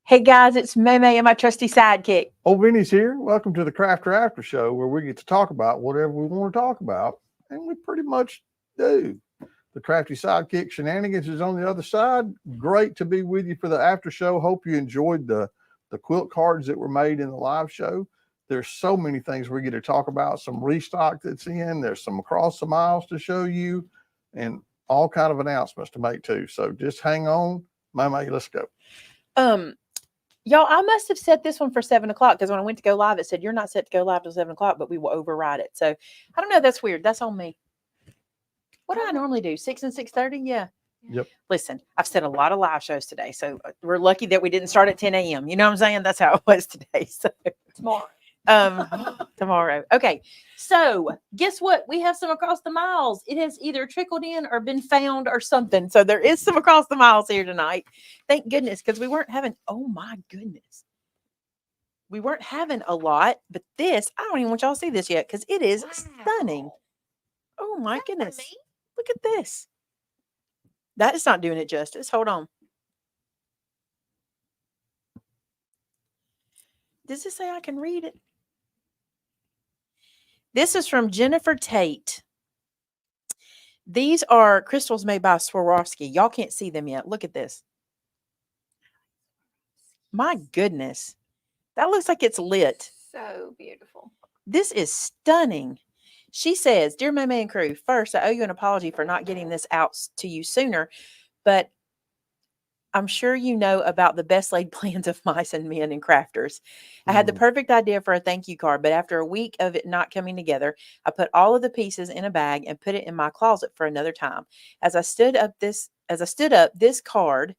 Hey guys, it's Maymay and my trusty sidekick. Old Vinny's here. Welcome to the Crafter After Show, where we get to talk about whatever we want to talk about, and we pretty much do. The crafty sidekick Shenanigans is on the other side. Great to be with you for the after show. Hope you enjoyed the quilt cards that were made in the live show. There's so many things we get to talk about. Some restock that's in. There's some across the miles to show you, and all kind of announcements to make too. So just hang on, Maymay. Let's go. Y'all, I must have set this one for 7 o'clock because when I went to go live, it said you're not set to go live till 7 o'clock, but we will override it. So I don't know. That's weird. That's on me. What do I normally do? 6 and 6:30? Yeah. Yep. Listen, I've set a lot of live shows today, so we're lucky that we didn't start at 10 a.m. You know what I'm saying? That's how it was today. So tomorrow. Okay. So guess what? We have some across the miles. It has either trickled in or been found or something. So there is some across the miles here tonight. Thank goodness, because we weren't having, oh my goodness. We weren't having a lot, but this, I don't even want y'all to see this yet because it is stunning. Oh my goodness. Look at this. That is not doing it justice. Hold on. Does it say I can read it? This is from Jennifer Tate. These are crystals made by Swarovski. Y'all can't see them yet. Look at this. My goodness. That looks like it's lit. So beautiful. This is stunning. She says, Dear Maymay and crew, first, I owe you an apology for not getting this out to you sooner, but I'm sure you know about the best laid plans of mice and men and crafters. I had the perfect idea for a thank you card, but after a week of it not coming together, I put all of the pieces in a bag and put it in my closet for another time. As I stood up, this card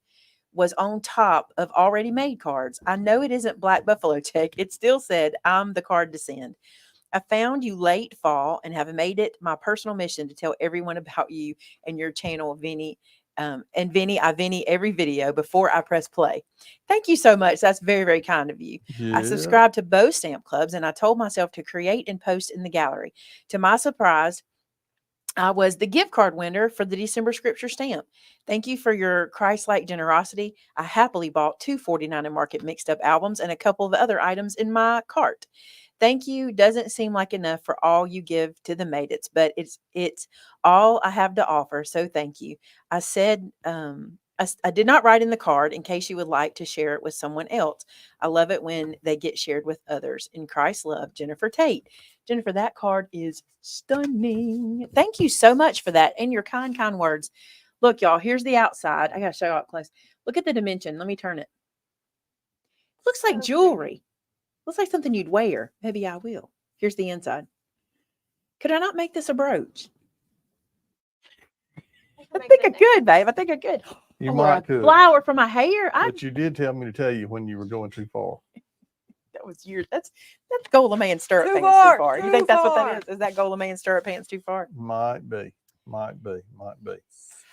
was on top of already made cards. I know it isn't Black Buffalo Tech. It still said, I'm the card to send. I found you late fall and have made it my personal mission to tell everyone about you and your channel, Vinny. And Vinny, I Vinny every video before I press play. Thank you so much. That's very, very kind of you. Yeah. I subscribe to both stamp clubs and I told myself to create and post in the gallery. To my surprise, I was the gift card winner for the December scripture stamp. Thank you for your Christ-like generosity. I happily bought 2 $49 in Market mixed up albums and a couple of other items in my cart. Thank you doesn't seem like enough for all you give to the Made It's, but it's all I have to offer. So thank you. I said I did not write in the card in case you would like to share it with someone else. I love it when they get shared with others. In Christ's love, Jennifer Tate. Jennifer, that card is stunning. Thank you so much for that and your kind, kind words. Look, y'all, here's the outside. I got to show you up close. Look at the dimension. Let me turn it. Looks like jewelry. Looks like something you'd wear. Maybe I will. Here's the inside. Could I not make this a brooch? I think I could, babe. I think I could. You might could. Flower for my hair. But you did tell me to tell you when you were going too far. That was yours. That's Gola Man stirrup pants too far. You think that's what that is? Is that Gola Man stirrup pants too far? Might be.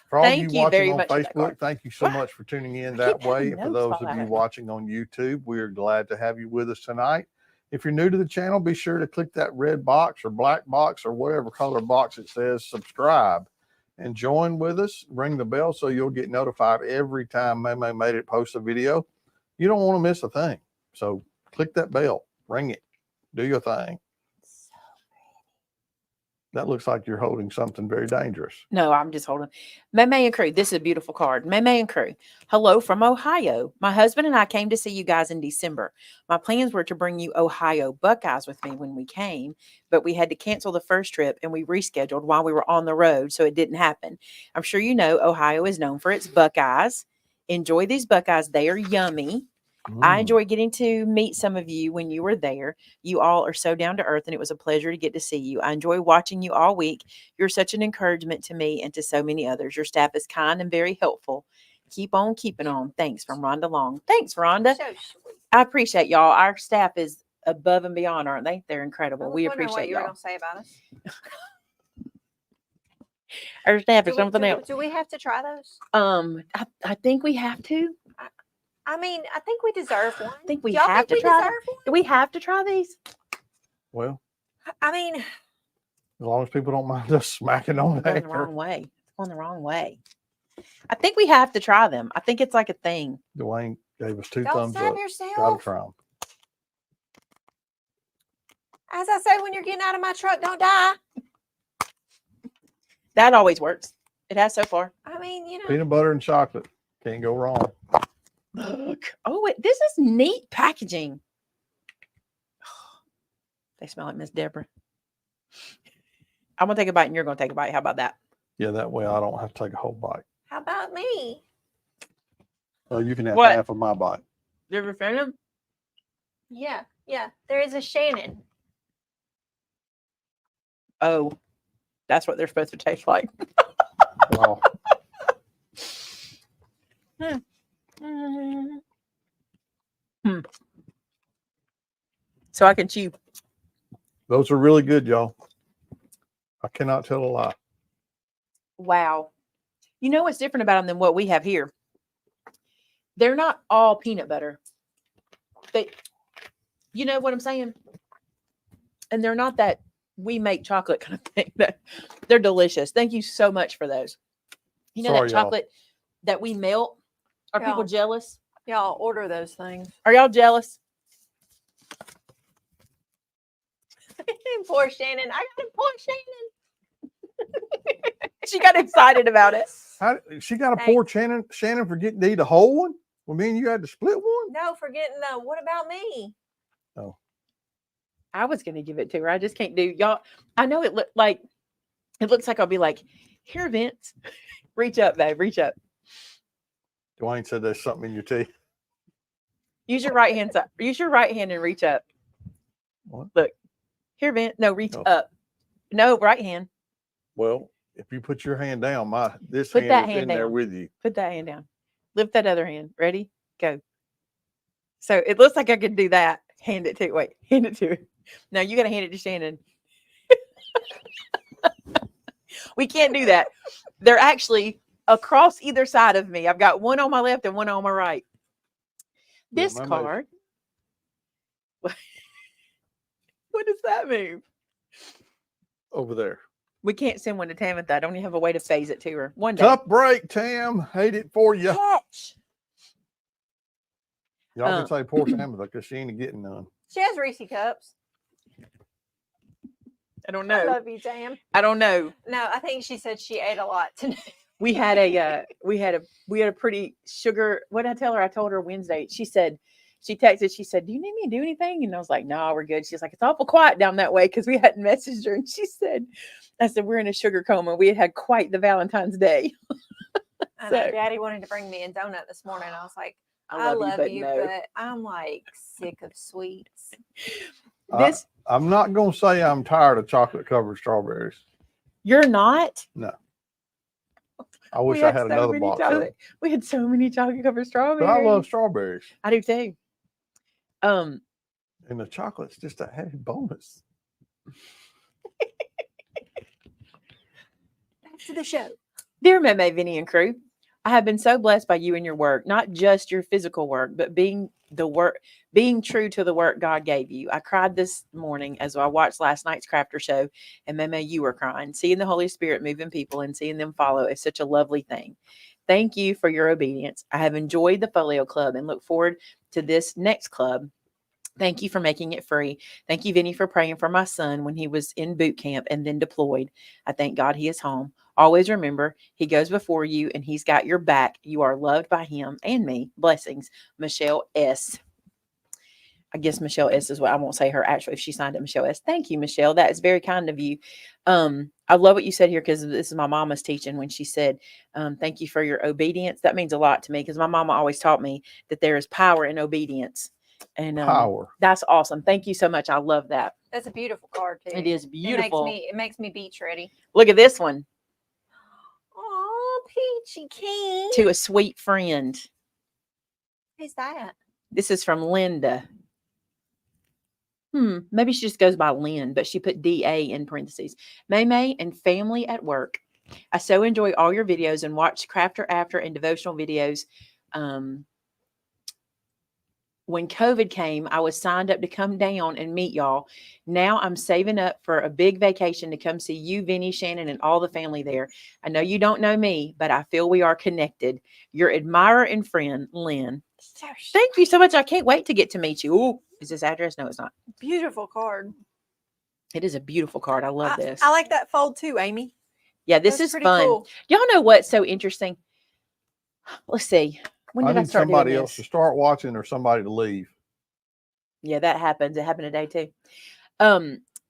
For all you watching on Facebook, thank you so much for tuning in that way. For those of you watching on YouTube, we're glad to have you with us tonight. If you're new to the channel, be sure to click that red box or black box or whatever color box it says subscribe and join with us. Ring the bell so you'll get notified every time Maymay Made It posts a video. You don't want to miss a thing. So click that bell, ring it, do your thing. That looks like you're holding something very dangerous. No, I'm just holding. Maymay and crew. This is a beautiful card. Maymay and crew. Hello from Ohio. My husband and I came to see you guys in December. My plans were to bring you Ohio Buckeyes with me when we came, but we had to cancel the first trip and we rescheduled while we were on the road, so it didn't happen. I'm sure you know Ohio is known for its Buckeyes. Enjoy these Buckeyes. They are yummy. I enjoyed getting to meet some of you when you were there. You all are so down to earth, and it was a pleasure to get to see you. I enjoy watching you all week. You're such an encouragement to me and to so many others. Your staff is kind and very helpful. Keep on keeping on. Thanks from Rhonda Long. Thanks, Rhonda. So sweet. I appreciate y'all. Our staff is above and beyond, aren't they? They're incredible. We appreciate what y'all. Going to say about us. Our staff is something else. Do we have to try those? I think we have to. I mean, I think we deserve one. I think we have to try them. Do we have to try these? Well, I mean, as long as people don't mind us smacking on there. It's going the wrong way. It's going the wrong way. I think we have to try them. I think it's like a thing. Dwayne gave us 2 Don't thumbs stab up. Gotta yourself. try them. As I say, when you're getting out of my truck, don't die. That always works. It has so far. I mean, you know. Peanut butter and chocolate. Can't go wrong. Look. Oh, this is neat packaging. They smell like Miss Deborah. I'm going to take a bite and you're going to take a bite. How about that? Yeah, that way I don't have to take a whole bite. How about me? Oh, you can have What? half of my bite. You ever found them? Yeah, yeah. There is a Shannon. Oh, that's what they're supposed to taste like. Wow. So I can chew. Those are really good, y'all. I cannot tell a lie. Wow. You know what's different about them than what we have here? They're not all peanut butter. You know what I'm saying? And they're not that we make chocolate kind of thing. They're delicious. Thank you so much for those. You know Sorry, that y'all. chocolate that we melt? Are people Y'all. jealous? Y'all order those things. Are y'all jealous? Poor Shannon. I got it, poor Shannon. She got excited about it. How, she got a Hey. poor Shannon for getting to eat a whole one? Well, me and you had to split one? No, forgetting the what about me? Oh. I was going to give it to her. I just can't do y'all. I know it looks like I'll be like, here, Vince, reach up, babe, reach up. Dwayne said there's something in your teeth. Use your right hand side. Use your right hand and reach up. What? Look, here, Vince. No, reach Oh. up. No, right hand. Well, if you put your hand down, this Put hand that is hand in there down. with you. Put that hand down. Lift that other hand. Ready? Go. So it looks like I could do that. Hand it to. Wait, hand it to her. Now you got to hand it to Shannon. We can't do that. They're actually across either side of me. I've got one on my left and one on my right. Yeah, This my card. What does that mean? Over there. We can't send one to Tamitha. I don't even have a way to phase it to her. One day. Tough break, Tam. Hate it for you. Catch. Y'all can say poor Tamitha because she ain't getting none. She has Reese cups. I don't I know. love you, Tam. I don't know. No, I think she said she ate a lot today. We had a pretty sugar. What did I tell her? I told her Wednesday. She said, she texted, she said, do you need me to do anything? And I was like, no, we're good. She's like, it's awful quiet down that way because we hadn't messaged her. And she said, I said, we're in a sugar coma. We had quite the Valentine's Day. I know So- Daddy wanted to bring me a donut this morning. I was like, I love you, but no. but I'm like sick of sweets. This, I'm not going to say I'm tired of chocolate covered strawberries. you're not? I wish We I had had so another many box of chocolate- them. We had so many chocolate covered strawberries. But I love strawberries. I do too. And the chocolate's just a added bonus. Back to the show. Dear Maymay, Vinny, and crew, I have been so blessed by you and your work, not just your physical work, but being true to the work God gave you. I cried this morning as I watched last night's Crafter show, and Maymay, you were crying. Seeing the Holy Spirit moving people and seeing them follow is such a lovely thing. Thank you for your obedience. I have enjoyed the Folio Club and look forward to this next club. Thank you for making it free. Thank you, Vinny, for praying for my son when he was in boot camp and then deployed. I thank God he is home. Always remember, he goes before you and he's got your back. You are loved by him and me. Blessings, Michelle S. I guess Michelle S is what I won't say her actually if she signed it, Michelle S. Thank you, Michelle. That is very kind of you. I love what you said here because this is my mama's teaching when she said, thank you for your obedience. That means a lot to me because my mama always taught me that there is power in obedience. And Power. that's awesome. Thank you so much. I love that. That's a beautiful card too. It is beautiful. It makes me beach ready. Look at this one. Oh, Peachy King. To a sweet friend. Who's that? This is from Linda. Maybe she just goes by Lynn, but she put DA in parentheses. Maymay and family at work. I so enjoy all your videos and watch Crafter After and devotional videos. when COVID came, I was signed up to come down and meet y'all. Now I'm saving up for a big vacation to come see you, Vinny, Shannon, and all the family there. I know you don't know me, but I feel we are connected. Your admirer and friend, Lynn. So Thank you so much. I can't wait to get to meet you. Ooh, is this address? No, it's not. beautiful card. It is a beautiful card. I love this. I like that fold too, Amy. Yeah, this That's is pretty fun. cool. Y'all know what's so interesting? Let's see. When I did I need start doing somebody else this? to start watching or somebody to leave. Yeah, that happens. It happened today too.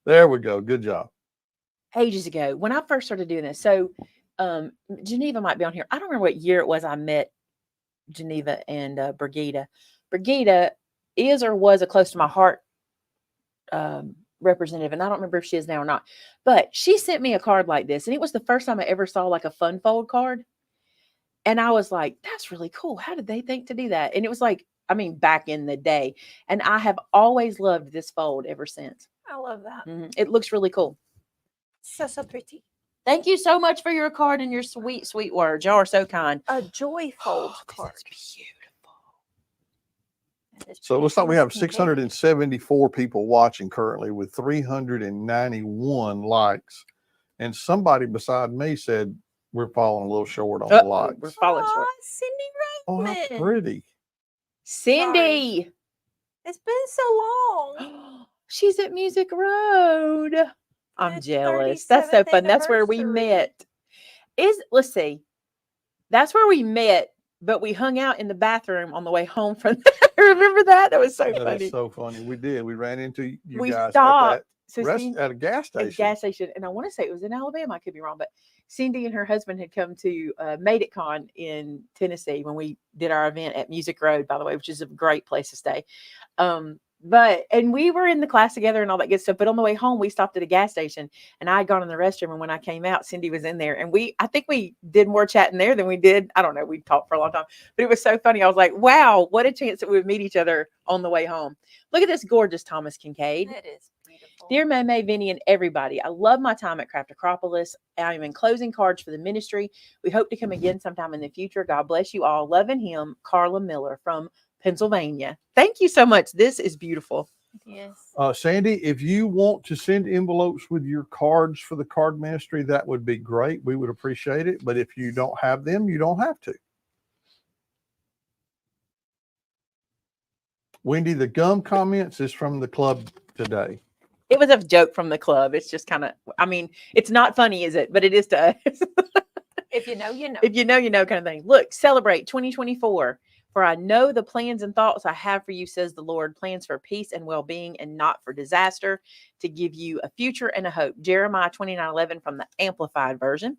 There we go. Good job. Ages ago, when I first started doing this. So Geneva might be on here. I don't remember what year it was I met Geneva and Brigida. Brigida is or was a close to my heart representative, and I don't remember if she is now or not. But she sent me a card like this, and it was the first time I ever saw like a fun fold card. And I was like, that's really cool. How did they think to do that? And it was like, I mean, back in the day. And I have always loved this fold ever since. I love that. It looks really cool. So pretty. Thank you so much for your card and your sweet, sweet words. Y'all are so kind. A joy fold This card. is beautiful. So it looks like we have Pam's 674 people watching currently with 391 likes. And somebody beside me said we're falling a little short on the likes. We're falling short. Cindy Oh, how Roman. pretty. Cindy. It's been so long. She's at Music Road. I'm It's jealous. That's so 37th fun. That's where we anniversary. met. Let's see. That's where we met, but we hung out in the bathroom on the way home from there. Remember that? That was so That funny. is so funny. We did. We ran into you We guys stopped. at a gas At a station. gas station, and I want to say it was in Alabama. I could be wrong, but Cindy and her husband had come to Made It Con in Tennessee when we did our event at Music Road, by the way, which is a great place to stay. And we were in the class together and all that good stuff. But on the way home, we stopped at a gas station, and I had gone in the restroom. And when I came out, Cindy was in there, and I think we did more chatting there than we did. I don't know. We talked for a long time, but it was so funny. I was like, wow, what a chance that we would meet each other on the way home. Look at this gorgeous Thomas Kincaid. It is beautiful. Dear Maymay, Vinny, and everybody, I love my time at Craft Acropolis. I am enclosing cards for the ministry. We hope to come again sometime in the future. God bless you all. Loving him, Carla Miller from Pennsylvania. Thank you so much. This is beautiful. Yes. Sandy, if you want to send envelopes with your cards for the card ministry, that would be great. We would appreciate it. But if you don't have them, you don't have to. Wendy, the gum comments is from the club today. It was a joke from the club. It's just kind of, I mean, it's not funny, is it? But it is to us. If you know, you know. If you know, you know, kind of thing. Look, celebrate 2024. For I know the plans and thoughts I have for you, says the Lord, plans for peace and well-being and not for disaster, to give you a future and a hope. Jeremiah 29:11 from the Amplified Version.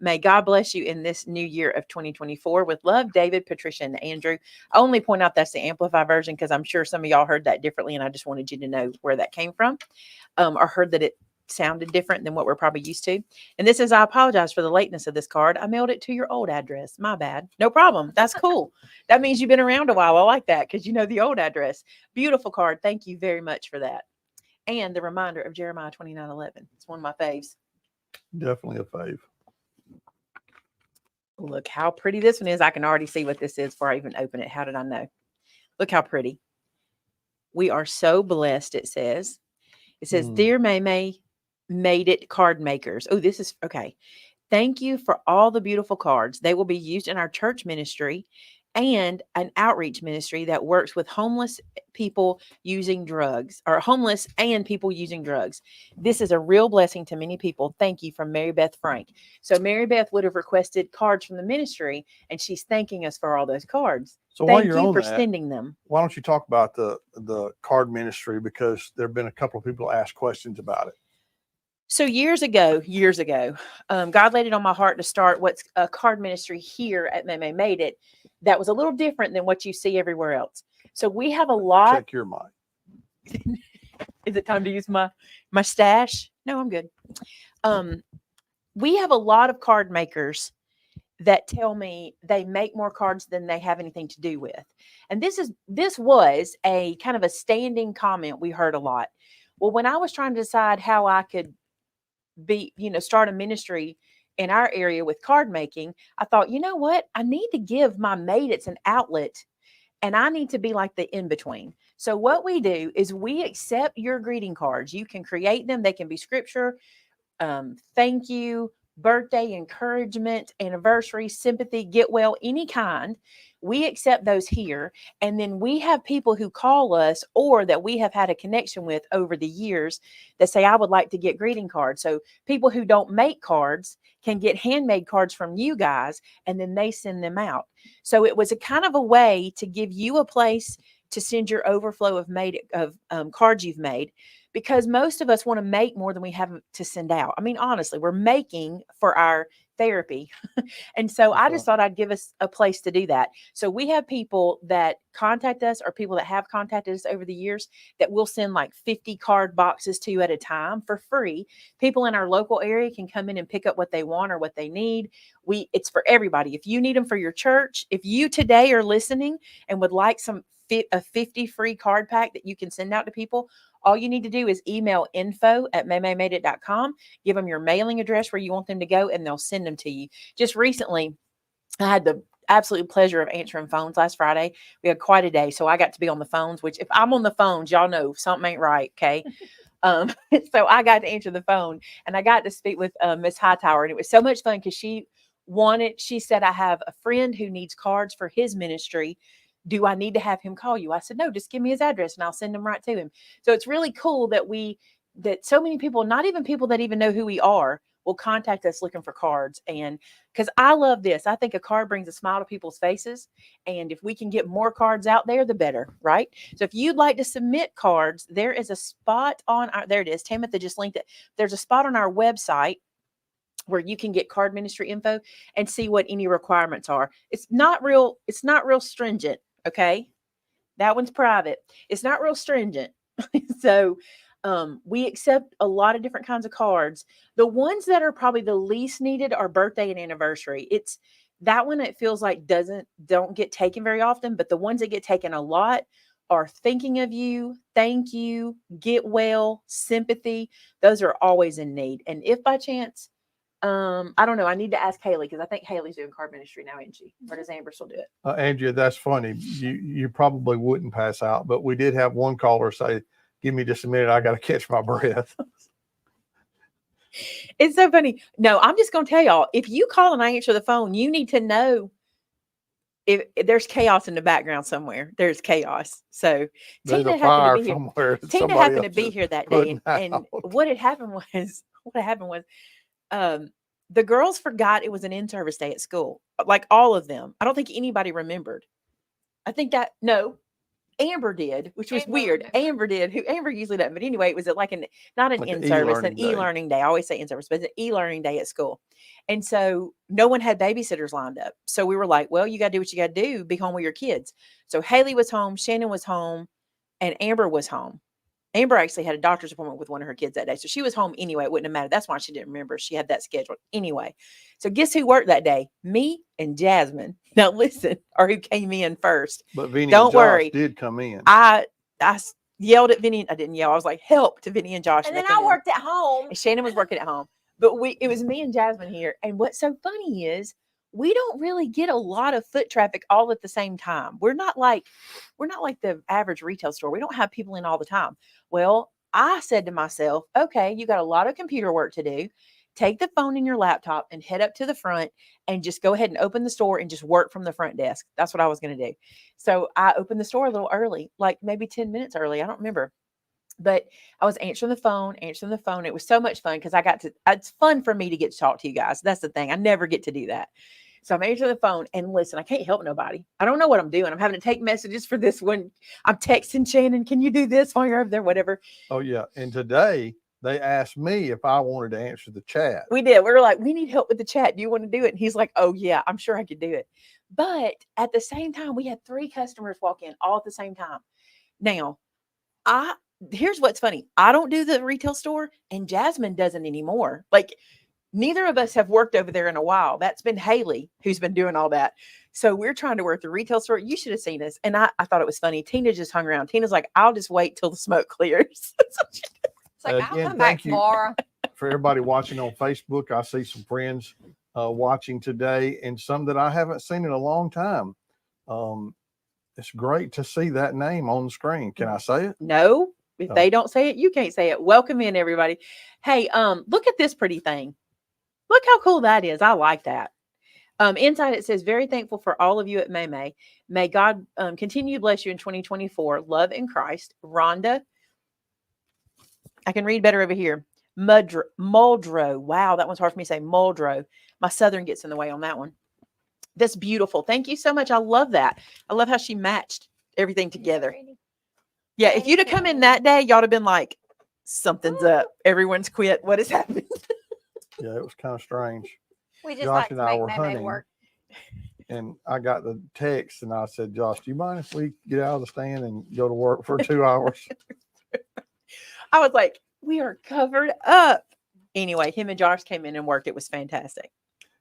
May God bless you in this new year of 2024. With love, David, Patricia, and Andrew. I only point out that's the Amplified Version because I'm sure some of y'all heard that differently, and I just wanted you to know where that came from, or heard that it sounded different than what we're probably used to. And this is, I apologize for the lateness of this card. I mailed it to your old address. My bad. No problem. That's cool. That means you've been around a while. I like that because you know the old address. Beautiful card. Thank you very much for that. And the reminder of Jeremiah 29:11. It's one of my faves. Definitely a fave. Look how pretty this one is. I can already see what this is before I even open it. How did I know? Look how pretty. We are so blessed, it says. It says, Dear Maymay Made It card makers. Oh, this is okay. Thank you for all the beautiful cards. They will be used in our church ministry and an outreach ministry that works with homeless people using drugs, or homeless and people using drugs. This is a real blessing to many people. Thank you, from Mary Beth Frank. So Mary Beth would have requested cards from the ministry, and she's thanking us for all those cards. So while Thank you're you on for that, sending them. why don't you talk about the card ministry, because there have been a couple of people ask questions about it. So years ago, God laid it on my heart to start what's a card ministry here at Maymay Made It that was a little different than what you see everywhere else. So we have a lot. Check your mic. Is it time to use my stash? No, I'm good. We have a lot of card makers that tell me they make more cards than they have anything to do with. And this was a kind of a standing comment we heard a lot. Well, when I was trying to decide how I could start a ministry in our area with card making, I thought, you know what? I need to give my Made It's an outlet and I need to be like the in between. So what we do is we accept your greeting cards. You can create them. They can be scripture, thank you, birthday, encouragement, anniversary, sympathy, get well, any kind. We accept those here. And then we have people who call us or that we have had a connection with over the years that say, I would like to get greeting cards. So people who don't make cards can get handmade cards from you guys, and then they send them out. So it was a kind of a way to give you a place to send your overflow of cards you've made, because most of us want to make more than we have to send out. I mean, honestly, we're making for our therapy. And so I just thought I'd give us a place to do that. So we have people that contact us, or people that have contacted us over the years, that we'll send like 50 card boxes to at a time for free. People in our local area can come in and pick up what they want or what they need. It's for everybody. If you need them for your church, if you today are listening and would like a 50 free card pack that you can send out to people, all you need to do is email info@maymaymadeit.com, give them your mailing address where you want them to go, and they'll send them to you. Just recently, I had the absolute pleasure of answering phones last Friday. We had quite a day, so I got to be on the phones, which if I'm on the phones, y'all know something ain't right, okay? So I got to answer the phone, and I got to speak with Miss Hightower, and it was so much fun because she said, I have a friend who needs cards for his ministry. Do I need to have him call you? I said, no, just give me his address and I'll send them right to him. So it's really cool that so many people, not even people that even know who we are, will contact us looking for cards. And because I love this, I think a card brings a smile to people's faces. And if we can get more cards out there, the better, right? So if you'd like to submit cards, there is a spot there it is. Tamitha just linked it. There's a spot on our website where you can get card ministry info and see what any requirements are. It's not real stringent. Okay. That one's private. It's not real stringent. So we accept a lot of different kinds of cards. The ones that are probably the least needed are birthday and anniversary. It's that one, it feels like don't get taken very often, but the ones that get taken a lot are thinking of you, thank you, get well, sympathy. Those are always in need. And if by chance, I don't know, I need to ask Haley, because I think Haley's doing card ministry now, isn't she? Or does Amber still do it? Andrea, that's funny. You probably wouldn't pass out, but we did have one caller say, give me just a minute, I got to catch my breath. It's so funny. No, I'm just going to tell y'all, if you call and I answer the phone, you need to know if there's chaos in the background somewhere. There's chaos. So There's Tina a fire happened to be here. somewhere. Tina happened to be here that day. And out. what had happened was the girls forgot it was an in-service day at school. Like all of them. I don't think anybody remembered. I think Amber did, which was weird. Amber did, Amber usually doesn't. But anyway, it was not an in-service, an e-learning day. I always say in-service, but it's an e-learning day at school. And so no one had babysitters lined up. So we were like, well, you got to do what you got to do. Be home with your kids. So Haley was home, Shannon was home, and Amber was home. Amber actually had a doctor's appointment with one of her kids that day. So she was home anyway. It wouldn't have mattered. That's why she didn't remember. She had that scheduled anyway. So guess who worked that day? Me and Jasmine. Now listen, or who came in first. But Vinny Don't and Josh worry. did come in. I yelled at Vinny. I didn't yell. I was like, help to Vinny and Josh. And then I worked at home. And Shannon was working at home. But it was me and Jasmine here. And what's so funny is we don't really get a lot of foot traffic all at the same time. We're not like the average retail store. We don't have people in all the time. Well, I said to myself, okay, you got a lot of computer work to do. Take the phone and your laptop and head up to the front and just go ahead and open the store and just work from the front desk. That's what I was going to do. So I opened the store a little early, like maybe 10 minutes early. I don't remember. But I was answering the phone. It was so much fun because it's fun for me to get to talk to you guys. That's the thing. I never get to do that. So I'm answering the phone and listen, I can't help nobody. I don't know what I'm doing. I'm having to take messages for this one. I'm texting Shannon, can you do this while you're over there? Whatever. Oh, yeah. And today they asked me if I wanted to answer the chat. We did. We were like, we need help with the chat. Do you want to do it? And he's like, oh, yeah, I'm sure I could do it. But at the same time, we had 3 customers walk in all at the same time. Now, here's what's funny. I don't do the retail store and Jasmine doesn't anymore. Like, neither of us have worked over there in a while. That's been Haley who's been doing all that. So we're trying to work the retail store. You should have seen us. And I thought it was funny. Tina just hung around. Tina's like, I'll just wait till the smoke clears. It's like, I'll come back tomorrow. For everybody watching on Facebook, I see some friends watching today and some that I haven't seen in a long time. it's great to see that name on the screen. Can I say it? No, if Oh. they don't say it, you can't say it. Welcome in, everybody. Hey, look at this pretty thing. Look how cool that is. I like that. Inside it says, very thankful for all of you at Maymay. May God continue to bless you in 2024. Love in Christ. Rhonda. I can read better over here. Muldrow. Wow, that one's hard for me to say. Muldrow. My Southern gets in the way on that one. That's beautiful. Thank you so much. I love that. I love how she matched everything together. Yeah, if you'd have come in that day, y'all would have been like, something's up. Everyone's quit. What is happening? Yeah, it was kind of strange. We just Josh like and to I make were Maymay hunting, work. and I got the text, and I said, Josh, do you mind if we get out of the stand and go to work for 2 hours? I was like, we are covered up. Anyway, him and Josh came in and worked. It was fantastic.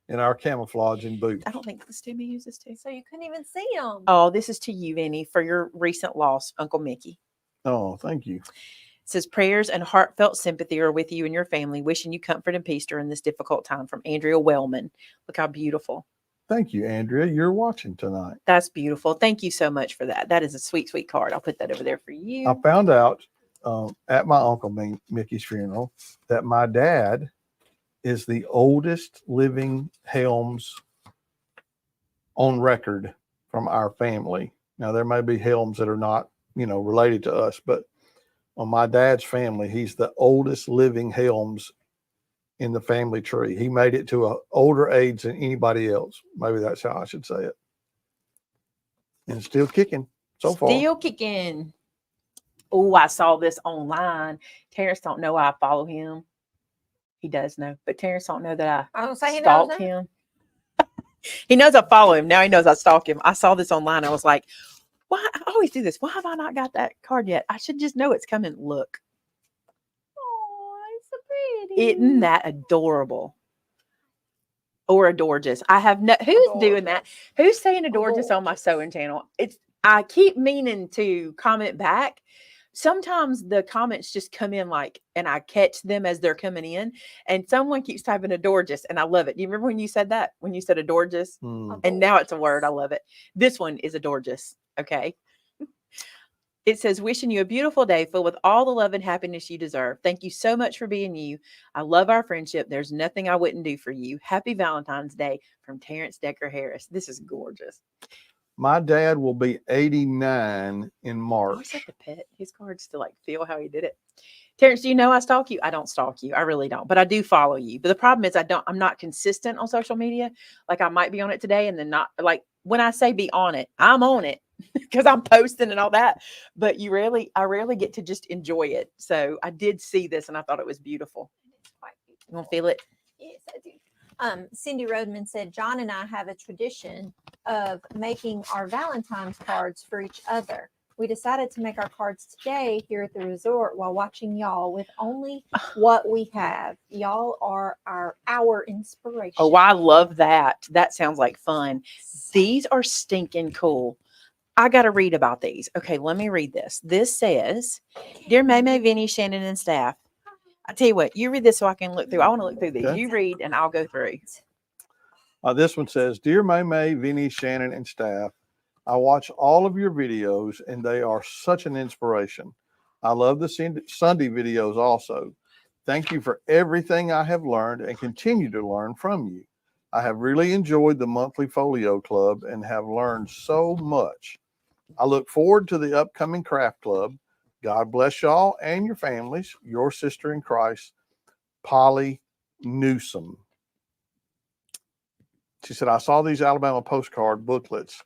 In our camouflaging boots. I don't think this to me uses too. So you couldn't even see them. Oh, this is to you, Vinny, for your recent loss, Uncle Mickey. Oh, thank you. It says prayers and heartfelt sympathy are with you and your family, wishing you comfort and peace during this difficult time, from Andrea Wellman. Look how beautiful. Thank you, Andrea. You're watching tonight. That's beautiful. Thank you so much for that. That is a sweet, sweet card. I'll put that over there for you. I found out at my Uncle Mickey's funeral that my dad is the oldest living Helms on record from our family. Now, there may be Helms that are not, related to us, but on my dad's family, he's the oldest living Helms in the family tree. He made it to an older age than anybody else. Maybe that's how I should say it. And still kicking so far. Still kicking. Oh, I saw this online. Terrence don't know I follow him. He does know, but Terrence don't know that I don't say he knows stalk that. him. He knows I follow him. Now he knows I stalk him. I saw this online. I was like, why? I always do this. Why have I not got that card yet? I should just know it's coming. Look. Oh, it's so pretty. Isn't that adorable? Or adorgeous. I have no, who's doing that? Who's saying adorgeous on my sewing channel? I keep meaning to comment back. Sometimes the comments just come in and I catch them as they're coming in, and someone keeps typing adorgeous, and I love it. Do you remember when you said that? When you said adorgeous? And now it's a word. I love it. This one is adorgeous. Okay. It says, wishing you a beautiful day filled with all the love and happiness you deserve. Thank you so much for being you. I love our friendship. There's nothing I wouldn't do for you. Happy Valentine's Day, from Terrence Decker Harris. This is gorgeous. My dad will be 89 in March. Oh, is that the pet? His cards to feel how he did it. Terrence, do you know I stalk you? I don't stalk you. I really don't, but I do follow you. But the problem is I'm not consistent on social media. I might be on it today and then not. When I say be on it, I'm on it because I'm posting and all that. But I rarely get to just enjoy it. So I did see this and I thought it was beautiful. It's quite beautiful. You want to feel it? Yes, I do. Cindy Rodman said, John and I have a tradition of making our Valentine's cards for each other. We decided to make our cards today here at the resort while watching y'all with only what we have. Y'all are our inspiration. Oh, I love that. That sounds like fun. These are stinking cool. I got to read about these. Okay, let me read this. This says, Dear Maymay, Vinny, Shannon, and staff, I tell you what, you read this so I can look through. I want to look through these. Okay. You read and I'll go through. This one says, Dear Maymay, Vinny, Shannon, and staff, I watch all of your videos and they are such an inspiration. I love the Sunday videos also. Thank you for everything I have learned and continue to learn from you. I have really enjoyed the monthly folio club and have learned so much. I look forward to the upcoming craft club. God bless y'all and your families. Your sister in Christ, Polly Newsom. She said, I saw these Alabama postcard booklets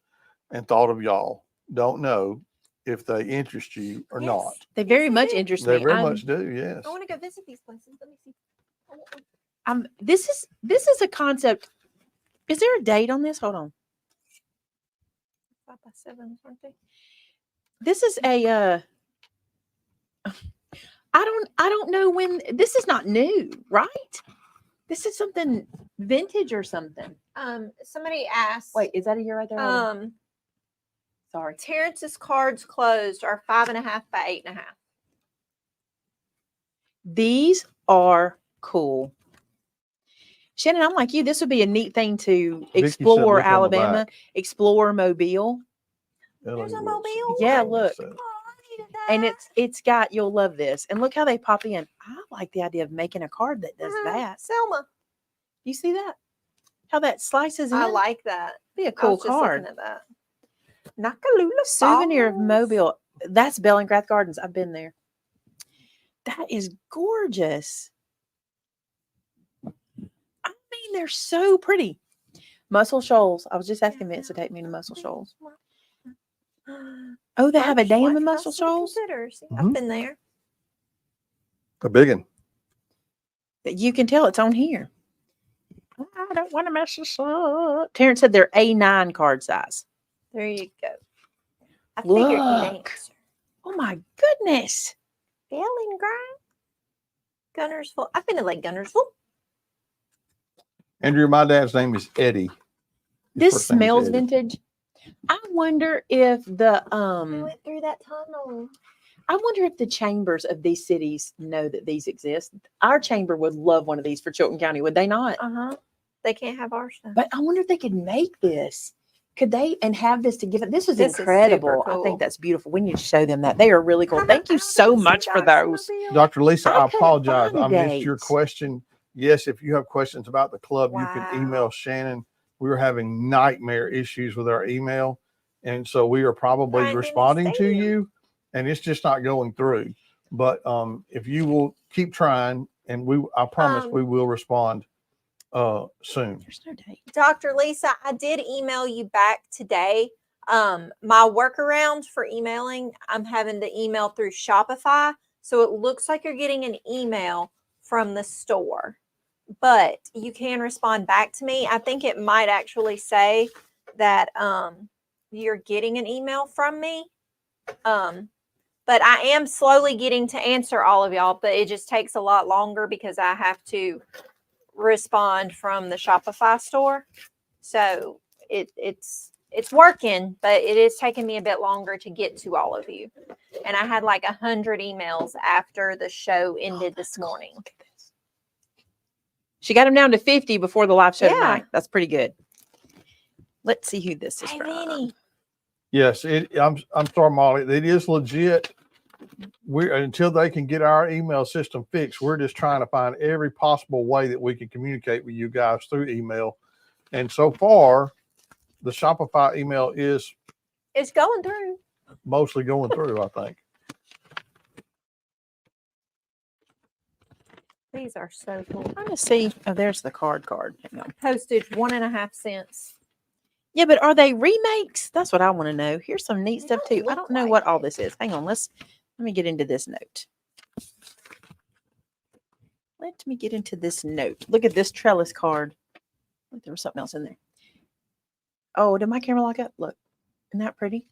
and thought of y'all. Don't know if they interest you or Yes. not. They very Yes, they much do. interest They me. very much do, yes. I want to go visit these places. Let me see. I want one. This is a concept. Is there a date on this? Hold on. 5x7, aren't they? This is a I don't know when. This is not new, right? This is something vintage or something. Somebody asked. Wait, is that a year right there? Hold on. Sorry. Terrence's cards closed are 5.5 by 8.5. These are cool. Shannon, I'm like you. This would be a neat thing to Vicky said explore look on the Alabama, back. explore Mobile. There's a Wilson. mobile. Yeah, one. look. Oh, I needed And that. it's got, you'll love this. And look how they pop in. I like the idea of making a card that does Mhm. that. Selma. You see that? How that slices in? I like that. Be a I cool was just card. looking at that. Nakalula Souvenir of Falls. Mobile. That's Bellingrath Gardens. I've been there. That is gorgeous. I mean, they're so pretty. Muscle Shoals. I was just asking Vince to take me to Muscle Shoals. Oh, they have a Birch dam White in Muscle House and Shoals? Considers. Mhm. I've been there. A big one. You can tell it's on here. I don't want to mess this up. Terrence said they're A9 card size. There you go. I figured you'd Look. answer. Oh my goodness. Bellingham. Gunnersville. I've been to Lake Gunnersville. Andrew, my dad's name is Eddie. His This first name is smells Eddie. vintage. I wonder if the I went through that tunnel. I wonder if the chambers of these cities know that these exist. Our chamber would love one of these for Chilton County, would they not? They can't have our stuff. But I wonder if they could make this. Could they and have this to give it? This is This is super incredible. I cool. think that's beautiful. We need to show them that. They are really cool. Thank you I so haven't much seen for those. Doxmobile. Dr. Lisa, I I couldn't apologize. find I a missed your date. question. Yes, if you have questions about the club, you can Wow. email Shannon. We were having nightmare issues with our email. And so we are probably Right in the responding to stadium. you, and it's just not going through. But if you will keep trying, and I promise we will respond soon. There's no date. Dr. Lisa, I did email you back today. My workaround for emailing, I'm having to email through Shopify. So it looks like you're getting an email from the store, but you can respond back to me. I think it might actually say that you're getting an email from me. But I am slowly getting to answer all of y'all, but it just takes a lot longer because I have to respond from the Shopify store. So it's working, but it is taking me a bit longer to get to all of you. And I had like 100 emails after the show ended this morning. Look at this. She got them down to 50 before the live show Yeah. tonight. That's pretty good. Let's see who this is Hey, from. Vinny. Yes, I'm sorry, Molly. It is legit. Until they can get our email system fixed, we're just trying to find every possible way that we can communicate with you guys through email. And so far, the Shopify email is It's going through. mostly going through, I think. These are so cool. I'm trying to see. Oh, there's the card. Hang on. Postage 1.5 cents. Yeah, but are they remakes? That's what I want to know. Here's some neat They stuff don't too. I look don't know like what all it. this is. Hang on. Let me get into this note. Let me get into this note. Look at this trellis card. Look, there was something else in there. Oh, did my camera lock up? Look, isn't that pretty?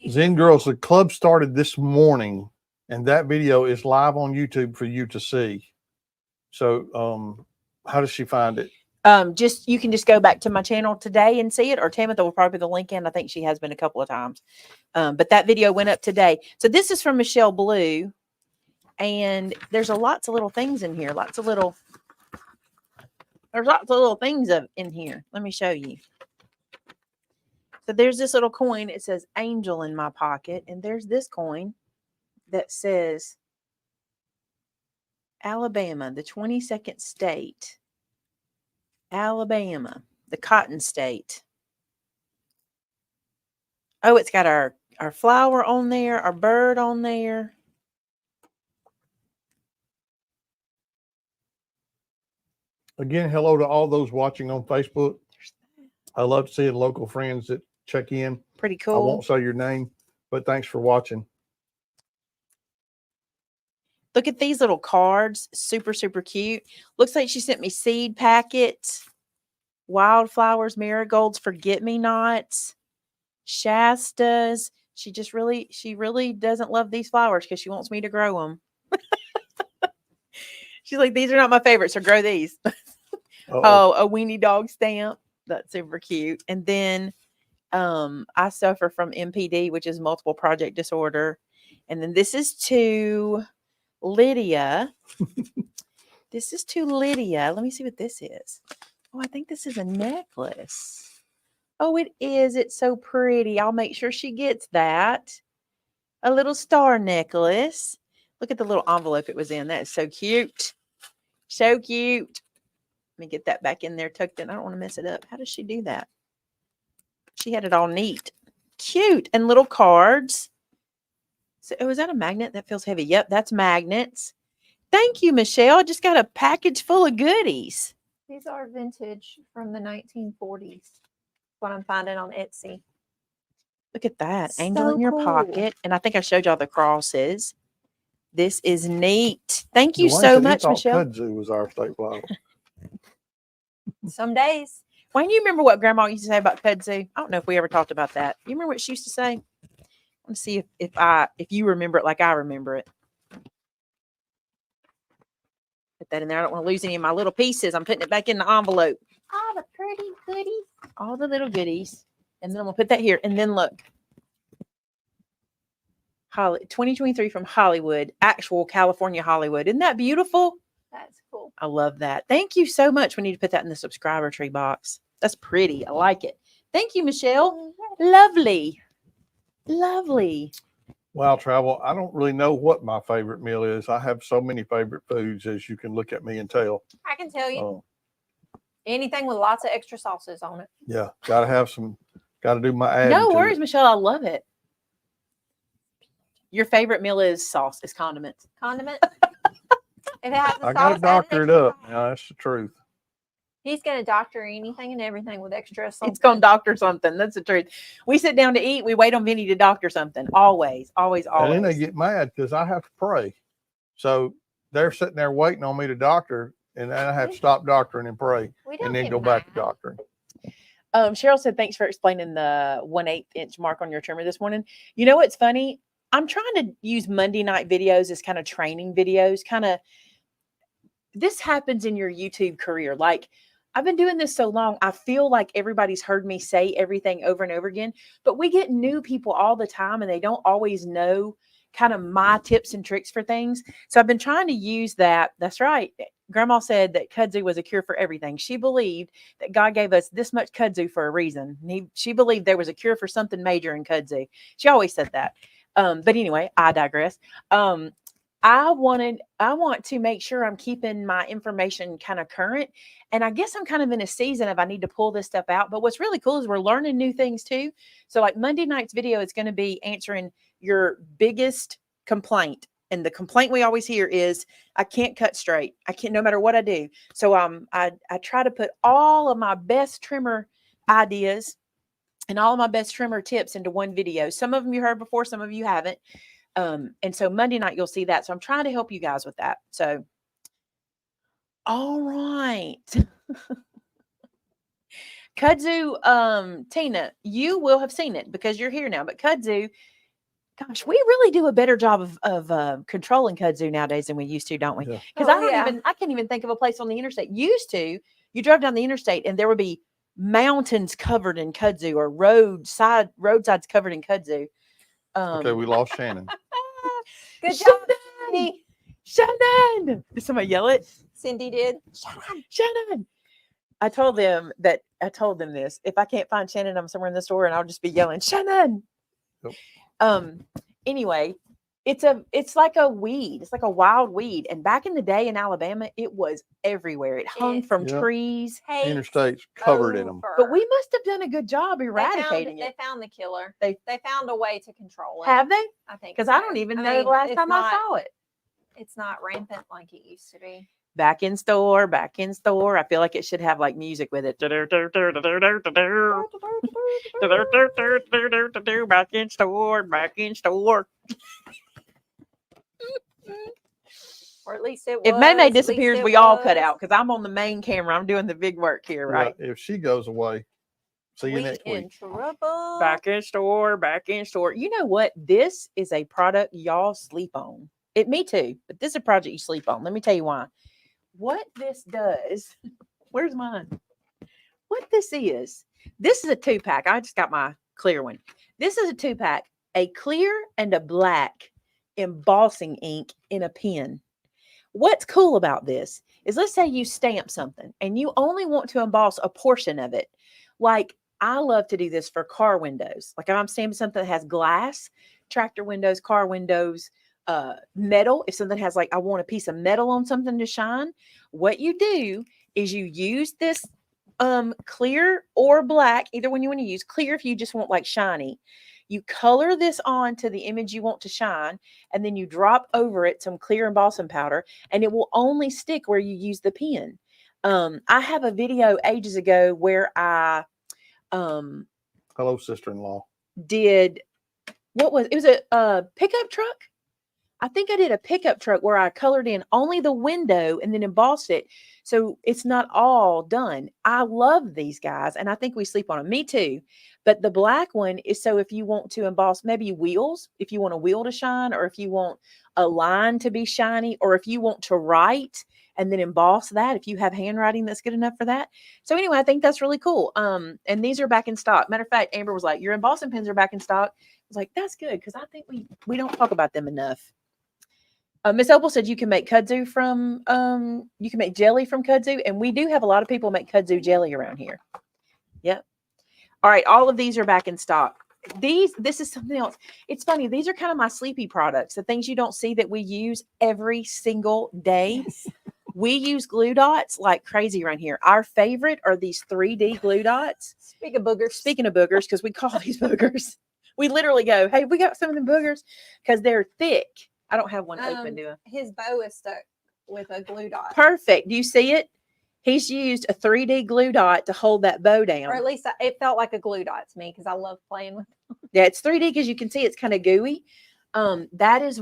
Zen Girls, the club started this morning, and that video is live on YouTube for you to see. So how does she find it? You can just go back to my channel today and see it, or Tamitha will probably put the link in. I think she has been a couple of times. But that video went up today. So this is from Michelle Blue, and there's lots of little things in here. There's lots of little things in here. Let me show you. So there's this little coin. It says angel in my pocket. And there's this coin that says Alabama, the 22nd state. Alabama, the cotton state. Oh, it's got our flower on there, our bird on there. Again, hello to all those watching on Facebook. I love seeing local friends that check in. Pretty I cool. won't say your name, but thanks for watching. Look at these little cards. Super, super cute. Looks like she sent me seed packets, wildflowers, marigolds, forget-me-nots, Shastas. She really doesn't love these flowers because she wants me to grow them. She's like, these are not my favorites, so grow these. Oh, a weenie dog stamp. That's super cute. And then I suffer from MPD, which is multiple project disorder. And then this is to Lydia. This is to Lydia. Let me see what this is. Oh, I think this is a necklace. Oh, it is. It's so pretty. I'll make sure she gets that. A little star necklace. Look at the little envelope it was in. That is so cute. So cute. Let me get that back in there tucked in. I don't want to mess it up. How does she do that? She had it all neat. Cute. And little cards. So, oh, is that a magnet? That feels heavy. Yep, that's magnets. Thank you, Michelle. I just got a package full of goodies. These are vintage from the 1940s. What I'm finding on Etsy. Look at that. Angel So in your cool. pocket. And I think I showed y'all the crosses. This is neat. Thank you Dwayne so said he much, thought Michelle. kudzu was our state flower. Some days. Wayne, you remember what Grandma used to say about kudzu? I don't know if we ever talked about that. You remember what she used to say? I want to see if you remember it like I remember it. Put that in there. I don't want to lose any of my little pieces. I'm putting it back in the envelope. Oh, the pretty goodies. All the little goodies. And then I'm going to put that here. And then look. 2023 from Hollywood, actual California Hollywood. Isn't that beautiful? That's cool. I love that. Thank you so much. We need to put that in the subscriber tree box. That's pretty. I like it. Thank you, Michelle. Lovely. Lovely. Well, Travel, I don't really know what my favorite meal is. I have so many favorite foods, as you can look at me and tell. I can tell you Oh, anything with lots of extra sauces on it. yeah, got to do my adding No to worries, it. Michelle. I love it. Your favorite meal is sauce, is condiments. Condiment. If it has the I got to sauce, add an doctor it extra up. sauce. Yeah, that's the truth. He's gonna doctor anything and everything with extra something. It's going to doctor something. That's the truth. We sit down to eat. We wait on Vinny to doctor something. Always, always, And then they always. get mad because I have to pray. So they're sitting there waiting on me to doctor, and then I have to stop doctoring and pray, We don't and then get go back to mad. doctoring. Cheryl said, thanks for explaining the 1/8 inch mark on your trimmer this morning. You know what's funny? I'm trying to use Monday night videos as kind of training videos. This happens in your YouTube career. Like, I've been doing this so long, I feel like everybody's heard me say everything over and over again, but we get new people all the time and they don't always know kind of my tips and tricks for things. So I've been trying to use that. That's right. Grandma said that kudzu was a cure for everything. She believed that God gave us this much kudzu for a reason. She believed there was a cure for something major in kudzu. She always said that. But anyway, I digress. I want to make sure I'm keeping my information kind of current. And I guess I'm kind of in a season of I need to pull this stuff out. But what's really cool is we're learning new things too. So like Monday night's video is going to be answering your biggest complaint. And the complaint we always hear is I can't cut straight. I can't, no matter what I do. So I try to put all of my best trimmer ideas and all of my best trimmer tips into one video. Some of them you heard before, some of you haven't. And so Monday night, you'll see that. So I'm trying to help you guys with that. So, all right. Kudzu, Tina, you will have seen it because you're here now. But kudzu, gosh, we really do a better job of controlling kudzu nowadays than we used to, don't we? Yeah. Because Oh, yeah. I can't even think of a place on the interstate. Used to, you drove down the interstate and there would be mountains covered in kudzu or roadsides covered in kudzu. Okay, we lost Shannon. Good job, Shannon! Shannon! Did somebody yell it? Cindy did. Shannon! I told them this. If I can't find Shannon, I'm somewhere in the store and I'll just be yelling, Shannon. Yep. Anyway, it's like a weed. It's like a wild weed. And back in the day in Alabama, it was everywhere. It hung from Yep. trees. Interstates covered in them. But we must have done a good job eradicating They it. found the killer. They- They found a way to control it. Have they? I think Because I so. don't even know mean, the last it's time I not- saw it. It's not rampant like it used to be. Back in store. I feel like it should have like music with it. Back in store. Or at least it was. If at Maymay least disappears, it we all cut was. out because I'm on the main camera. I'm doing the big work here, right? Yeah, if she goes away, see you We next in week. trouble. Back in store. You know what? This is a product y'all sleep on. Me too, but this is a project you sleep on. Let me tell you why. What this does, where's mine? What this is a 2-pack. I just got my clear one. This is a 2-pack, a clear and a black embossing ink in a pen. What's cool about this is let's say you stamp something and you only want to emboss a portion of it. Like I love to do this for car windows. Like if I'm stamping something that has glass, tractor windows, car windows, metal. If something has like, I want a piece of metal on something to shine, what you do is you use this clear or black, either one you want to use. Clear if you just want like shiny. You color this on to the image you want to shine, and then you drop over it some clear embossing powder, and it will only stick where you use the pen. I have a video ages ago where I Hello, sister-in-law. did it was a pickup truck. I think I did a pickup truck where I colored in only the window and then embossed it. So it's not all done. I love these guys and I think we sleep on them. Me too. But the black one is so if you want to emboss maybe wheels, if you want a wheel to shine, or if you want a line to be shiny, or if you want to write and then emboss that, if you have handwriting that's good enough for that. So anyway, I think that's really cool. And these are back in stock. Matter of fact, Amber was like, your embossing pens are back in stock. I was like, that's good because I think we don't talk about them enough. Miss Opal said you can make kudzu from, you can make jelly from kudzu, and we do have a lot of people make kudzu jelly around here. Yep. All right, all of these are back in stock. This is something else. It's funny. These are kind of my sleepy products, the things you don't see that we use every single day. Yes. We use glue dots like crazy around here. Our favorite are these 3D glue dots. Speaking of boogers. Speaking of boogers, because we call these boogers. We literally go, hey, we got some of them boogers because they're thick. I don't have one open, do I? His bow is stuck with a glue dot. Perfect. Do you see it? He's used a 3D glue dot to hold that bow down. Or at least it felt like a glue dot to me because I love playing with them. Yeah, it's 3D because you can see it's kind of gooey. That is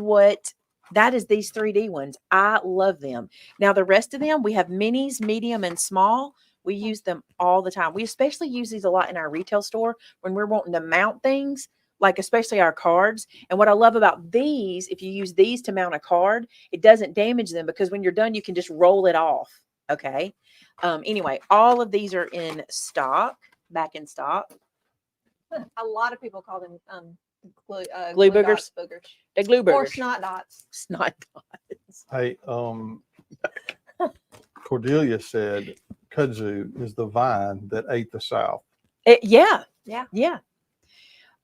these 3D ones. I love them. Now, the rest of them, we have minis, medium, and small. We use them all the time. We especially use these a lot in our retail store when we're wanting to mount things, like especially our cards. And what I love about these, if you use these to mount a card, it doesn't damage them because when you're done, you can just roll it off. Okay. Anyway, all of these are in stock, back in stock. A lot of people call them Glue boogers? boogers. The glue boogers. Or snot dots. Snot dots. Hey, Cordelia said kudzu is the vine that ate the South. Yeah.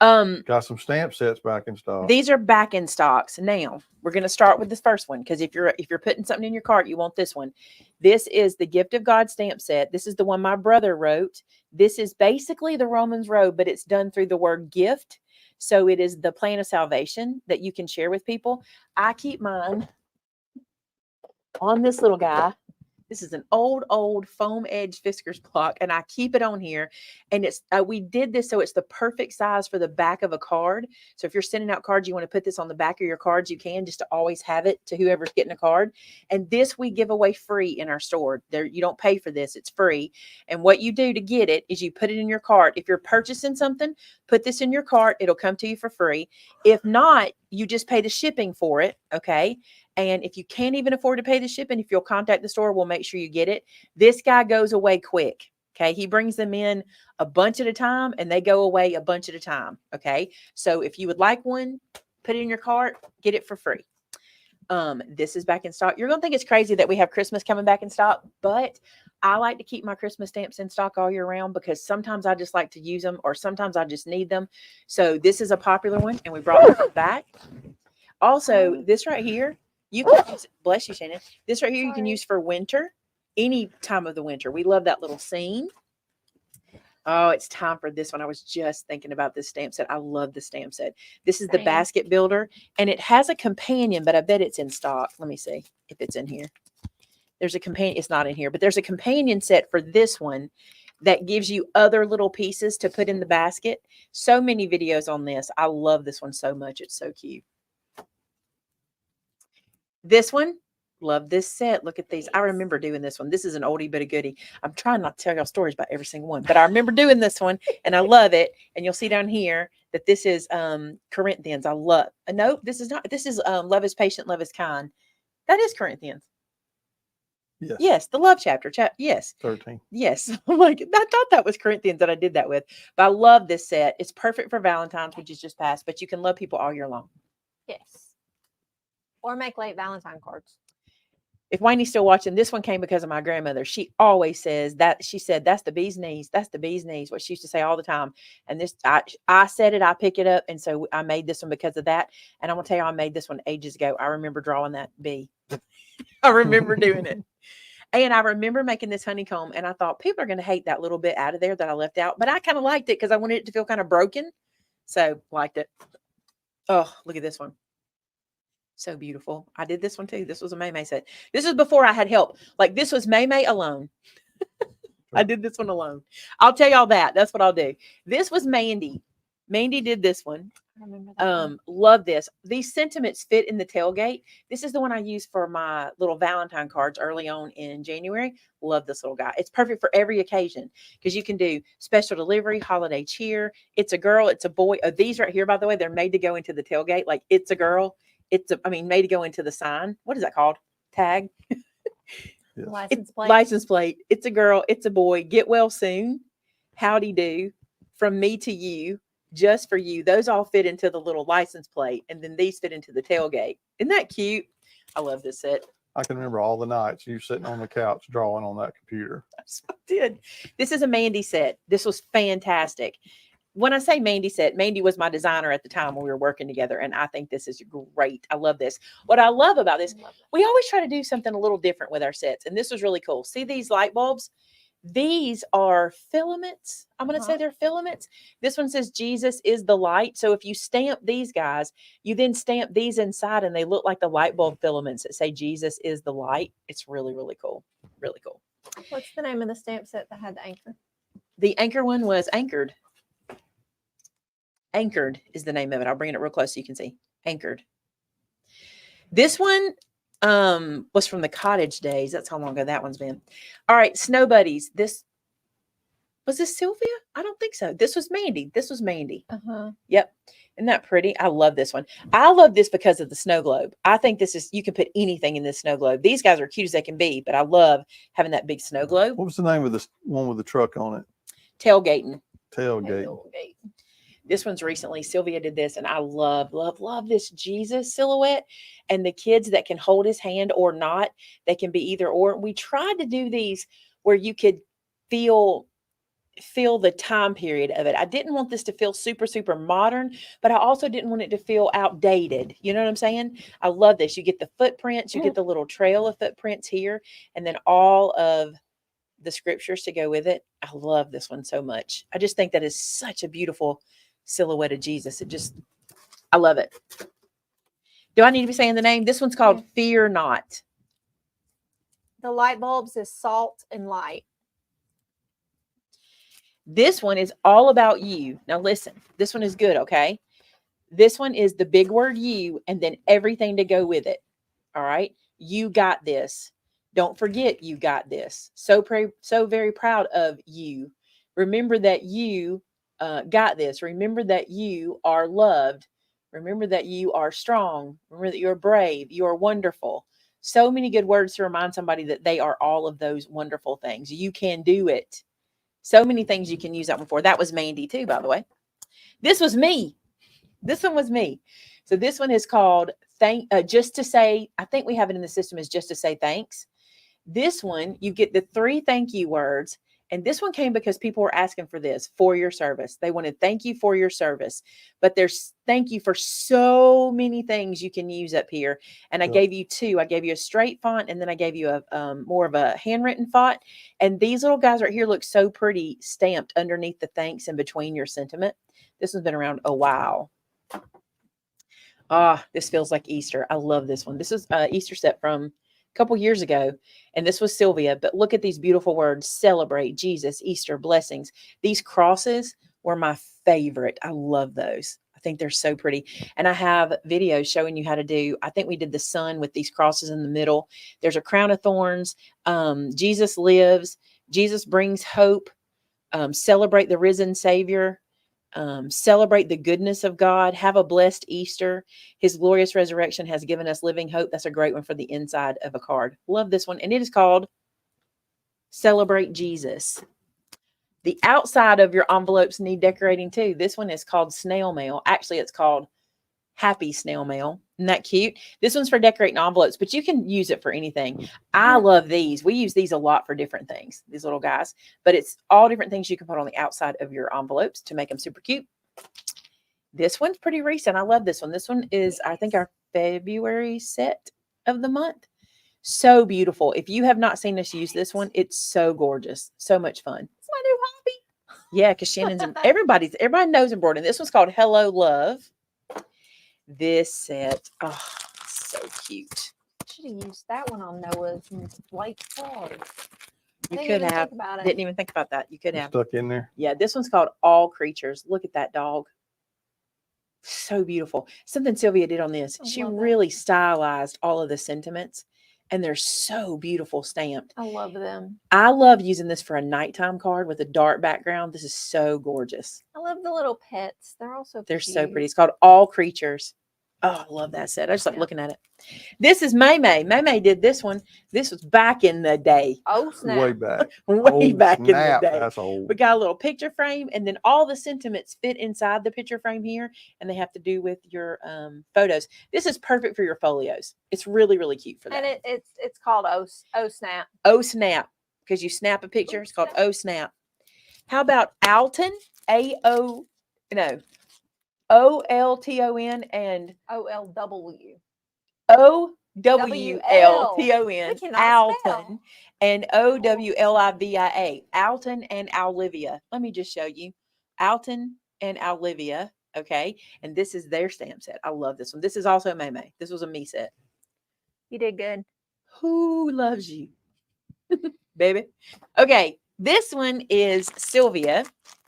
Got some stamp sets back in stock. These are back in stocks. Now we're going to start with this first one because if you're putting something in your cart, you want this one. This is the Gift of God stamp set. This is the one my brother wrote. This is basically the Romans Road, but it's done through the word gift. So it is the plan of salvation that you can share with people. I keep mine on this little guy. This is an old foam edge Fiskars block, and I keep it on here. And it's we did this so it's the perfect size for the back of a card. So if you're sending out cards, you want to put this on the back of your cards, you can, just to always have it to whoever's getting a card. And this we give away free in our store. There, you don't pay for this; it's free. And what you do to get it is you put it in your cart. If you're purchasing something, put this in your cart; it'll come to you for free. If not, you just pay the shipping for it. Okay. And if you can't even afford to pay the shipping, if you'll contact the store, we'll make sure you get it. This guy goes away quick. Okay. He brings them in a bunch at a time and they go away a bunch at a time. Okay. So if you would like one, put it in your cart, get it for free. This is back in stock. You're going to think it's crazy that we have Christmas coming back in stock, but I like to keep my Christmas stamps in stock all year round because sometimes I just like to use them or sometimes I just need them. So this is a popular one and we brought it back. Also, this right here, you can use, bless you, Shannon. This right here you can use for winter, any time of the winter. We love that little scene. Oh, it's time for this one. I was just thinking about this stamp set. I love the stamp set. This is the basket builder, and it has a companion, but I bet it's in stock. Let me see if it's in here. There's a companion. It's not in here, but there's a companion set for this one that gives you other little pieces to put in the basket. So many videos on this. I love this one so much. It's so cute. This one, love this set. Look at these. I remember doing this one. This is an oldie but a goodie. I'm trying not to tell y'all stories about every single one, but I remember doing this one and I love it. And you'll see down here that this is Corinthians. I love. No, this is not. This is love is patient, love is kind. That is Corinthians. Yes. Yes, the love chapter. Yes. 13. Yes. I'm like, I thought that was Corinthians that I did that with. But I love this set. It's perfect for Valentine's, which is just passed, but you can love people all year long. Yes. Or make late Valentine cards. If Wayne's still watching, this one came because of my grandmother. She always says that. She said, that's the bee's knees. That's the bee's knees. What she used to say all the time. And this, I said it, I pick it up. And so I made this one because of that. And I'm going to tell you, I made this one ages ago. I remember drawing that bee. I remember doing it. And I remember making this honeycomb. And I thought people are going to hate that little bit out of there that I left out. But I kind of liked it because I wanted it to feel kind of broken. So liked it. Oh, look at this one. So beautiful. I did this one too. This was a Maymay set. This is before I had help. Like this was Maymay alone. I did this one alone. I'll tell y'all that. That's what I'll do. This was Mandy. Mandy did this one. I remember that one. Love this. These sentiments fit in the tailgate. This is the one I used for my little Valentine cards early on in January. Love this little guy. It's perfect for every occasion because you can do special delivery, holiday cheer. It's a girl. It's a boy. Oh, these right here, by the way, they're made to go into the tailgate. Like it's a girl. Made to go into the sign. What is that called? Tag. Yes. License plate. License plate. It's a girl. It's a boy. Get well soon. Howdy do. From me to you. Just for you. Those all fit into the little license plate. And then these fit into the tailgate. Isn't that cute? I love this set. I can remember all the nights you sitting on the couch drawing on that computer. I did. This is a Mandy set. This was fantastic. When I say Mandy set, Mandy was my designer at the time when we were working together. And I think this is great. I love this. What I love about this, we always try to do something a little different with our sets. And this was really cool. See these light bulbs? These are filaments. I'm going to say they're filaments. This one says Jesus is the light. So if you stamp these guys, you then stamp these inside and they look like the light bulb filaments that say Jesus is the light. It's really, really cool. Really cool. What's the name of the stamp set that had the anchor? The anchor one was Anchored. Anchored is the name of it. I'll bring it real close so you can see. Anchored. This one was from the cottage days. That's how long ago that one's been. All right, Snow Buddies. Was this Sylvia? I don't think so. This was Mandy. This was Mandy. Yep. Isn't that pretty? I love this one. I love this because of the snow globe. I think this is, you can put anything in this snow globe. These guys are cute as they can be, but I love having that big snow globe. What was the name of this one with the truck on it? Tailgating. Tailgate. This one's recently, Sylvia did this, and I love this Jesus silhouette. And the kids that can hold his hand or not, they can be either or. We tried to do these where you could feel the time period of it. I didn't want this to feel super, super modern, but I also didn't want it to feel outdated. You know what I'm saying? I love this. You get the footprints, you get the little trail of footprints here, and then all of the scriptures to go with it. I love this one so much. I just think that is such a beautiful silhouette of Jesus. I love it. Do I need to be saying the name? This one's called Fear Not. The light bulbs is salt and light. This one is all about you. Now listen, this one is good, okay? This one is the big word you and then everything to go with it. All right? You got this. Don't forget you got this. So very proud of you. Remember that you got this. Remember that you are loved. Remember that you are strong. Remember that you're brave. You are wonderful. So many good words to remind somebody that they are all of those wonderful things. You can do it. So many things you can use that one for. That was Mandy too, by the way. This was me. This one was me. So this one is called Just to Say, I think we have it in the system as Just to Say Thanks. This one, you get the 3 thank you words. And this one came because people were asking for this, for your service. They wanted thank you for your service. But there's thank you for so many things you can use up here. And I gave you 2. I gave you a straight font, and then I gave you a more of a handwritten font. And these little guys right here look so pretty stamped underneath the thanks and between your sentiment. This one's been around a while. This feels like Easter. I love this one. This is Easter set from couple years ago, and this was Sylvia, but look at these beautiful words: celebrate, Jesus, Easter, blessings. These crosses were my favorite. I love those. I think they're so pretty. And I have videos showing you how to do, I think we did the sun with these crosses in the middle. There's a crown of thorns. Jesus lives. Jesus brings hope. Celebrate the risen Savior. Celebrate the goodness of God. Have a blessed Easter. His glorious resurrection has given us living hope. That's a great one for the inside of a card. Love this one. And it is called Celebrate Jesus. The outside of your envelopes need decorating too. This one is called Snail Mail. Actually, it's called Happy Snail Mail. Isn't that cute? This one's for decorating envelopes, but you can use it for anything. I love these. We use these a lot for different things, these little guys, but it's all different things you can put on the outside of your envelopes to make them super cute. This one's pretty recent. I love this one. This one is, I think, our February set of the month. So beautiful. If you have not seen us use this one, it's so gorgeous. So much fun. It's my new hobby. Yeah, because Shannon's everybody knows embroidering. This one's called Hello Love. This set, oh, so cute. Should have used that one on Noah's white card. You could have. Didn't even think about that. You could It's have. stuck in there. Yeah, this one's called All Creatures. Look at that dog. So beautiful. Something Sylvia did on this. I She love that. really stylized all of the sentiments, and they're so beautiful stamped. I love them. I love using this for a nighttime card with a dark background. This is so gorgeous. I love the little pets. They're also They're so cute. pretty. It's called All Creatures. Oh, I love that set. I just like Yeah. looking at it. This is Maymay. Maymay did this one. This was back in the day. Oh snap! Way back. Way Oh, back in the snap, day. That's old. We got a little picture frame, and then all the sentiments fit inside the picture frame here, and they have to do with your photos. This is perfect for your folios. It's really, really cute for that. And it's called Oh Snap. Oh snap, because you snap a picture. It's called Snap. Oh snap. How about Alton? OLTON and OLW. OWLTON. We cannot Alton spell. and OWLIVIA. Alton and Olivia. Let me just show you. Alton and Olivia. Okay. And this is their stamp set. I love this one. This is also Maymay. This was a me set. You did good. Who loves you? Baby. Okay. This one is Sylvia.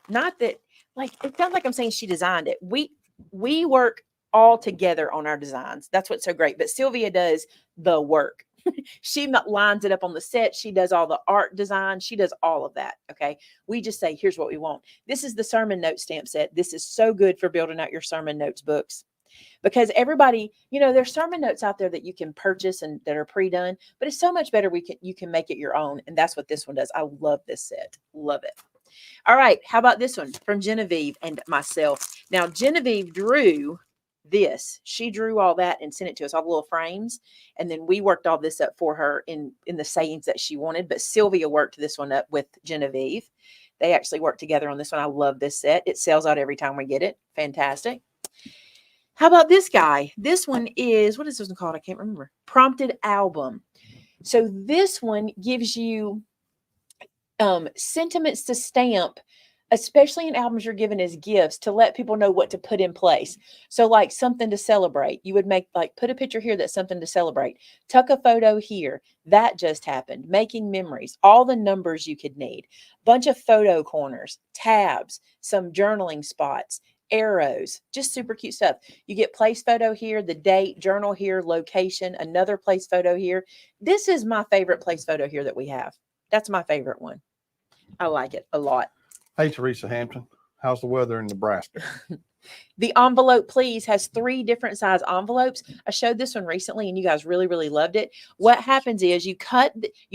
Not that, like, it sounds like I'm saying she designed it. We work all together on our designs. That's what's so great. But Sylvia does the work. She lines it up on the set. She does all the art design. She does all of that. Okay. We just say, here's what we want. This is the sermon note stamp set. This is so good for building out your sermon notes books. Because everybody, there's sermon notes out there that you can purchase and that are pre-done, but it's so much better you can make it your own. And that's what this one does. I love this set. Love it. All right. How about this one from Genevieve and myself? Now, Genevieve drew this. She drew all that and sent it to us, all the little frames. And then we worked all this up for her in the sayings that she wanted. But Sylvia worked this one up with Genevieve. They actually worked together on this one. I love this set. It sells out every time we get it. Fantastic. How about this guy? This one is, what is this one called? I can't remember. Prompted Album. So this one gives you sentiments to stamp, especially in albums you're given as gifts, to let people know what to put in place. So like something to celebrate, you would make, like, put a picture here that's something to celebrate. Tuck a photo here. That just happened. Making memories. All the numbers you could need. Bunch of photo corners, tabs, some journaling spots, arrows, just super cute stuff. You get place photo here, the date, journal here, location, another place photo here. This is my favorite place photo here that we have. That's my favorite one. I like it a lot. Hey, Teresa Hampton, how's the weather in Nebraska? The envelope, please, has 3 different size envelopes. I showed this one recently and you guys really, really loved it. What happens is you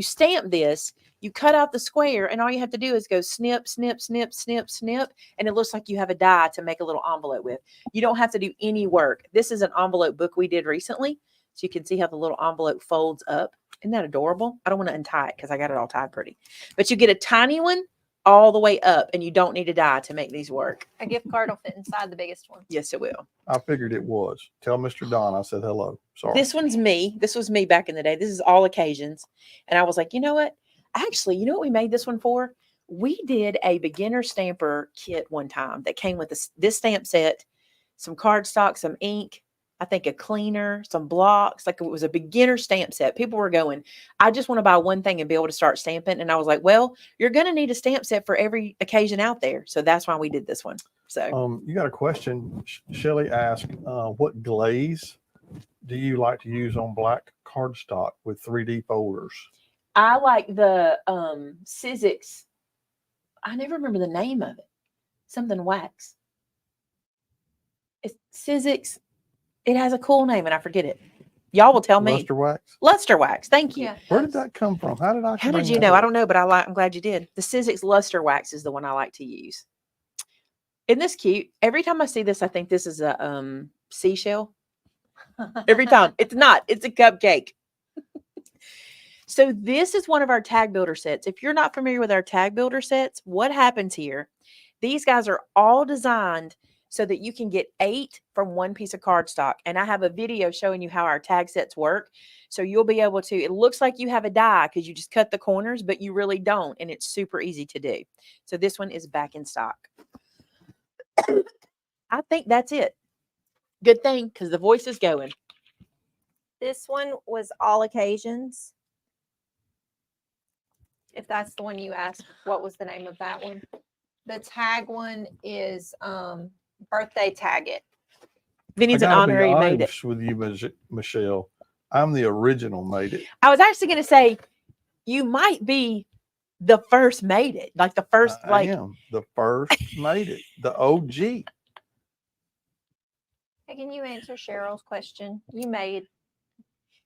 stamp this, you cut out the square, and all you have to do is go snip, snip, snip, snip, snip, and it looks like you have a die to make a little envelope with. You don't have to do any work. This is an envelope book we did recently, so you can see how the little envelope folds up. Isn't that adorable? I don't want to untie it because I got it all tied pretty. But you get a tiny one all the way up, and you don't need a die to make these work. A gift card will fit inside the biggest one. Yes, it will. I figured it was. Tell Mr. Don I said hello. Sorry. This one's me. This was me back in the day. This is all occasions. And I was like, you know what? Actually, you know what we made this one for? We did a beginner stamper kit one time that came with this stamp set, some cardstock, some ink, I think a cleaner, some blocks. Like, it was a beginner stamp set. People were going, I just want to buy one thing and be able to start stamping. And I was like, well, you're going to need a stamp set for every occasion out there. So that's why we did this one. So you got a question. Shelly asked, what glaze do you like to use on black cardstock with 3D folders? I like the Sizzix. I never remember the name of it. Something wax. It's Sizzix. It has a cool name and I forget it. Y'all will tell me. Luster wax? Luster wax. Thank you. Yeah. Where did that come from? How did I? How bring did you that know? I up? don't know, but I'm glad you did. The Sizzix Luster wax is the one I like to use. Isn't this cute? Every time I see this, I think this is a seashell. every time. It's not. It's a cupcake. So this is one of our tag builder sets. If you're not familiar with our tag builder sets, what happens here? These guys are all designed so that you can get 8 from one piece of cardstock. And I have a video showing you how our tag sets work. So you'll be able to, it looks like you have a die because you just cut the corners, but you really don't. And it's super easy to do. So this one is back in stock. I think that's it. Good thing because the voice is going. This one was all occasions. If that's the one you asked, what was the name of that one? The tag one is birthday tag it. Vinny's an honorary made it. With you, Michelle. I'm the original made it. I was actually going to say, you might be the first made it. Like the first, I am the first made it. The OG. Hey, can you answer Cheryl's question? You made.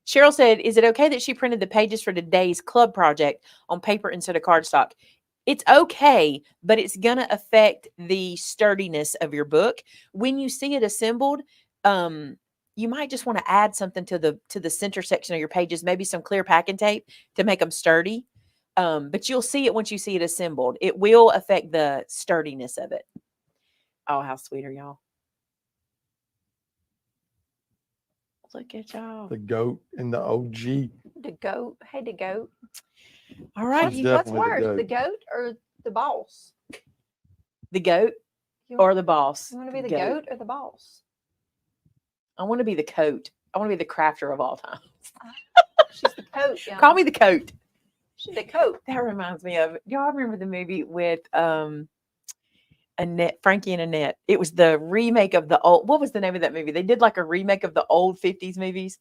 Cheryl said, is it okay that she printed the pages for today's club project on paper instead of cardstock? It's okay, but it's going to affect the sturdiness of your book. When you see it assembled, you might just want to add something to the center section of your pages, maybe some clear packing tape to make them sturdy. But you'll see it once you see it assembled. It will affect the sturdiness of it. Oh, how sweet are y'all? Look at y'all. The goat and the OG. The goat. Hey, the goat. All right. What's worse, the goat or the boss? The goat or the boss? You want to be the goat or the boss? I want to be the coat. I want to be the crafter of all time. She's the coat. Y'all. Call me the coat. She's the coat. That reminds me of, y'all remember the movie with Annette, Frankie and Annette? It was the remake of the old, what was the name of that movie? They did like a remake of the old 50s movies.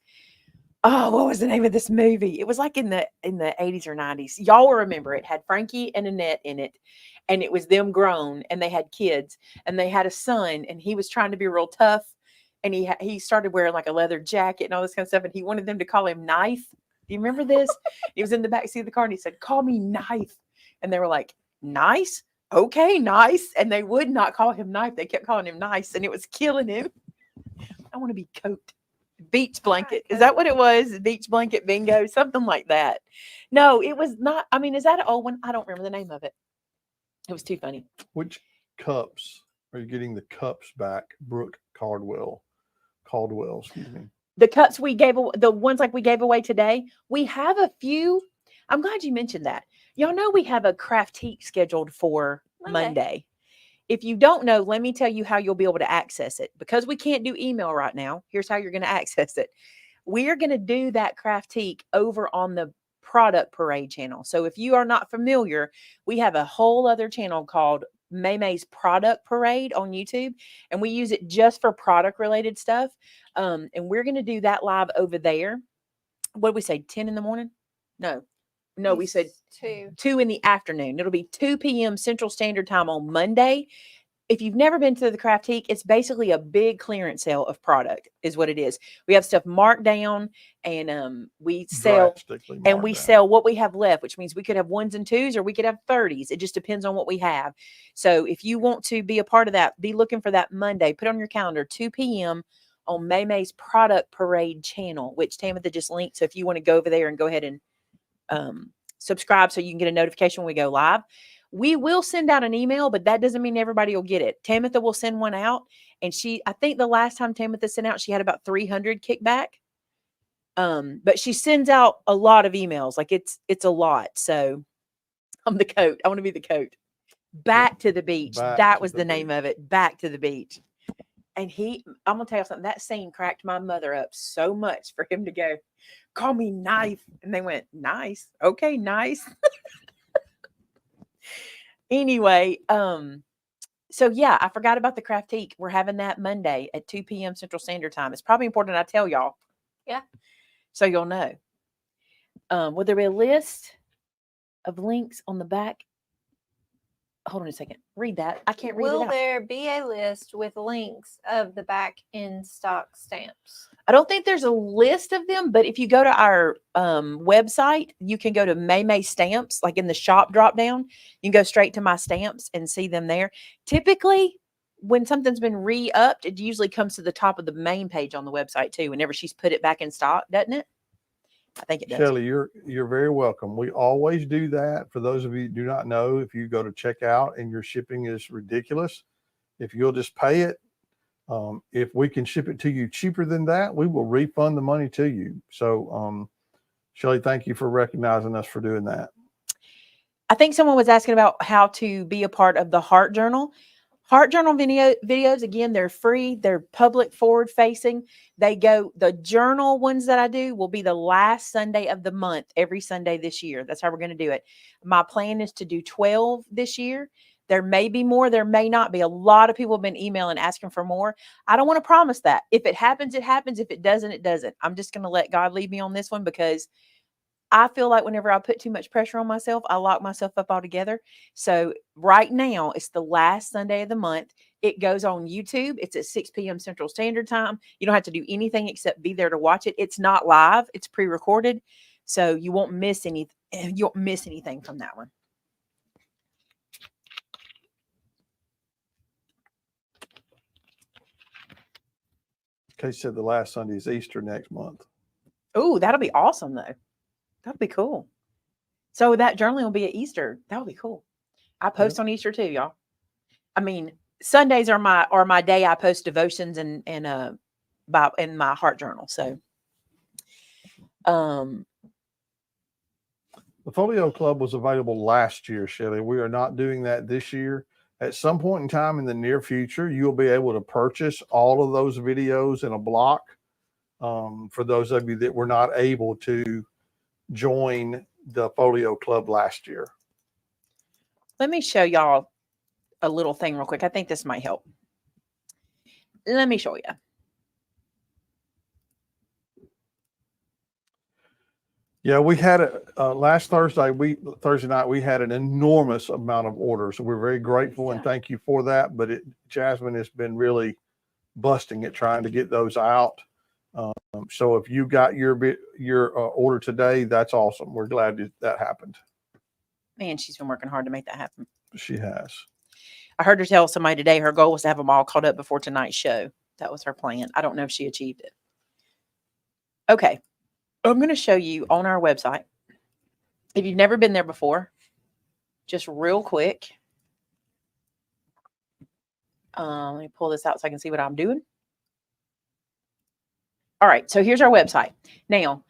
Oh, what was the name of this movie? It was like in the 80s or 90s. Y'all will remember it. Had Frankie and Annette in it. And it was them grown and they had kids and they had a son and he was trying to be real tough. And he started wearing like a leather jacket and all this kind of stuff. And he wanted them to call him Knife. Do you remember this? He was in the backseat of the car and he said, call me Knife. And they were like, nice? Okay, nice. And they would not call him Knife. They kept calling him Nice. And it was killing him. I want to be Coat. Beach Blanket. Is that what it was? Beach Blanket Bingo? Something like that. No, it was not. I mean, is that an old one? I don't remember the name of it. It was too funny. Which cups are you getting the cups back? Brooke Caldwell, excuse me. The cups we gave away, the ones like we gave away today, we have a few. I'm glad you mentioned that. Y'all know we have a Craftique scheduled for Monday. If you don't know, let me tell you how you'll be able to access it. Because we can't do email right now, here's how you're going to access it. We are going to do that Craftique over on the Product Parade channel. So if you are not familiar, we have a whole other channel called Maymay's Product Parade on YouTube, and we use it just for product related stuff. And we're going to do that live over there. What did we say? 10 in the morning? No, we said 2 in the afternoon. It'll be 2 p.m. Central Standard Time on Monday. If you've never been to the Craftique, it's basically a big clearance sale of product is what it is. We have stuff marked down and we sell sell what we have left, which means we could have 1s and 2s or we could have 30s. It just depends on what we have. So if you want to be a part of that, be looking for that Monday. Put on your calendar, 2 p.m. on Maymay's Product Parade channel, which Tamitha just linked. So if you want to go over there and go ahead and subscribe so you can get a notification when we go live. We will send out an email, but that doesn't mean everybody will get it. Tamitha will send one out. And I think the last time Tamitha sent out, she had about 300 kickback. But she sends out a lot of emails. Like it's a lot. So I'm the coat. I want to be the coat. Back to the beach. That was the name of it. Back to the beach. And I'm going to tell you something. That scene cracked my mother up so much for him to go, call me Knife. And they went, nice. Okay, nice. Anyway, so yeah, I forgot about the Craftique. We're having that Monday at 2 p.m. Central Standard Time. It's probably important I tell y'all. Yeah. So you'll know. Will there be a list of links on the back? Hold on a second. Read that. I can't read it out. Will there be a list with links of the back in stock stamps? I don't think there's a list of them, but if you go to our website, you can go to Maymay Stamps, like in the shop drop down. You can go straight to my stamps and see them there. Typically, when something's been re-upped, it usually comes to the top of the main page on the website too, whenever she's put it back in stock, doesn't it? I think it does. Shelley, you're very welcome. We always do that. For those of you who do not know, if you go to checkout and your shipping is ridiculous, if you'll just pay it, if we can ship it to you cheaper than that, we will refund the money to you. So, Shelley, thank you for recognizing us for doing that. I think someone was asking about how to be a part of the Heart Journal. Heart Journal videos, again, they're free. They're public forward facing. The journal ones that I do will be the last Sunday of the month, every Sunday this year. That's how we're going to do it. My plan is to do 12 this year. There may be more. There may not be. A lot of people have been emailing asking for more. I don't want to promise that. If it happens, it happens. If it doesn't, it doesn't. I'm just going to let God lead me on this one, because I feel like whenever I put too much pressure on myself, I lock myself up altogether. So right now, it's the last Sunday of the month. It goes on YouTube. It's at 6 p.m. Central Standard Time. You don't have to do anything except be there to watch it. It's not live. It's pre-recorded. So you won't miss anything. You won't miss anything from that one. Kay said the last Sunday is Easter next month. Oh, that'll be awesome, though. That'll be cool. So that journaling will be at Easter. That'll be cool. I post on Easter too, y'all. I mean, Sundays are my day I post devotions and in my Heart Journal. So, the Folio Club was available last year, Shelley. We are not doing that this year. At some point in time in the near future, you'll be able to purchase all of those videos in a block. For those of you that were not able to join the Folio Club last year. Let me show y'all a little thing real quick. I think this might help. Let me show you. Yeah, we had last Thursday night, we had an enormous amount of orders. So we're very grateful and thank you for that. But Jasmine has been really busting it trying to get those out. So if you got your order today, that's awesome. We're glad that happened. Man, she's been working hard to make that happen. She has. I heard her tell somebody today her goal was to have them all caught up before tonight's show. That was her plan. I don't know if she achieved it. Okay. I'm going to show you on our website. If you've never been there before, just real quick. Let me pull this out so I can see what I'm doing. All right, so here's our website. Now,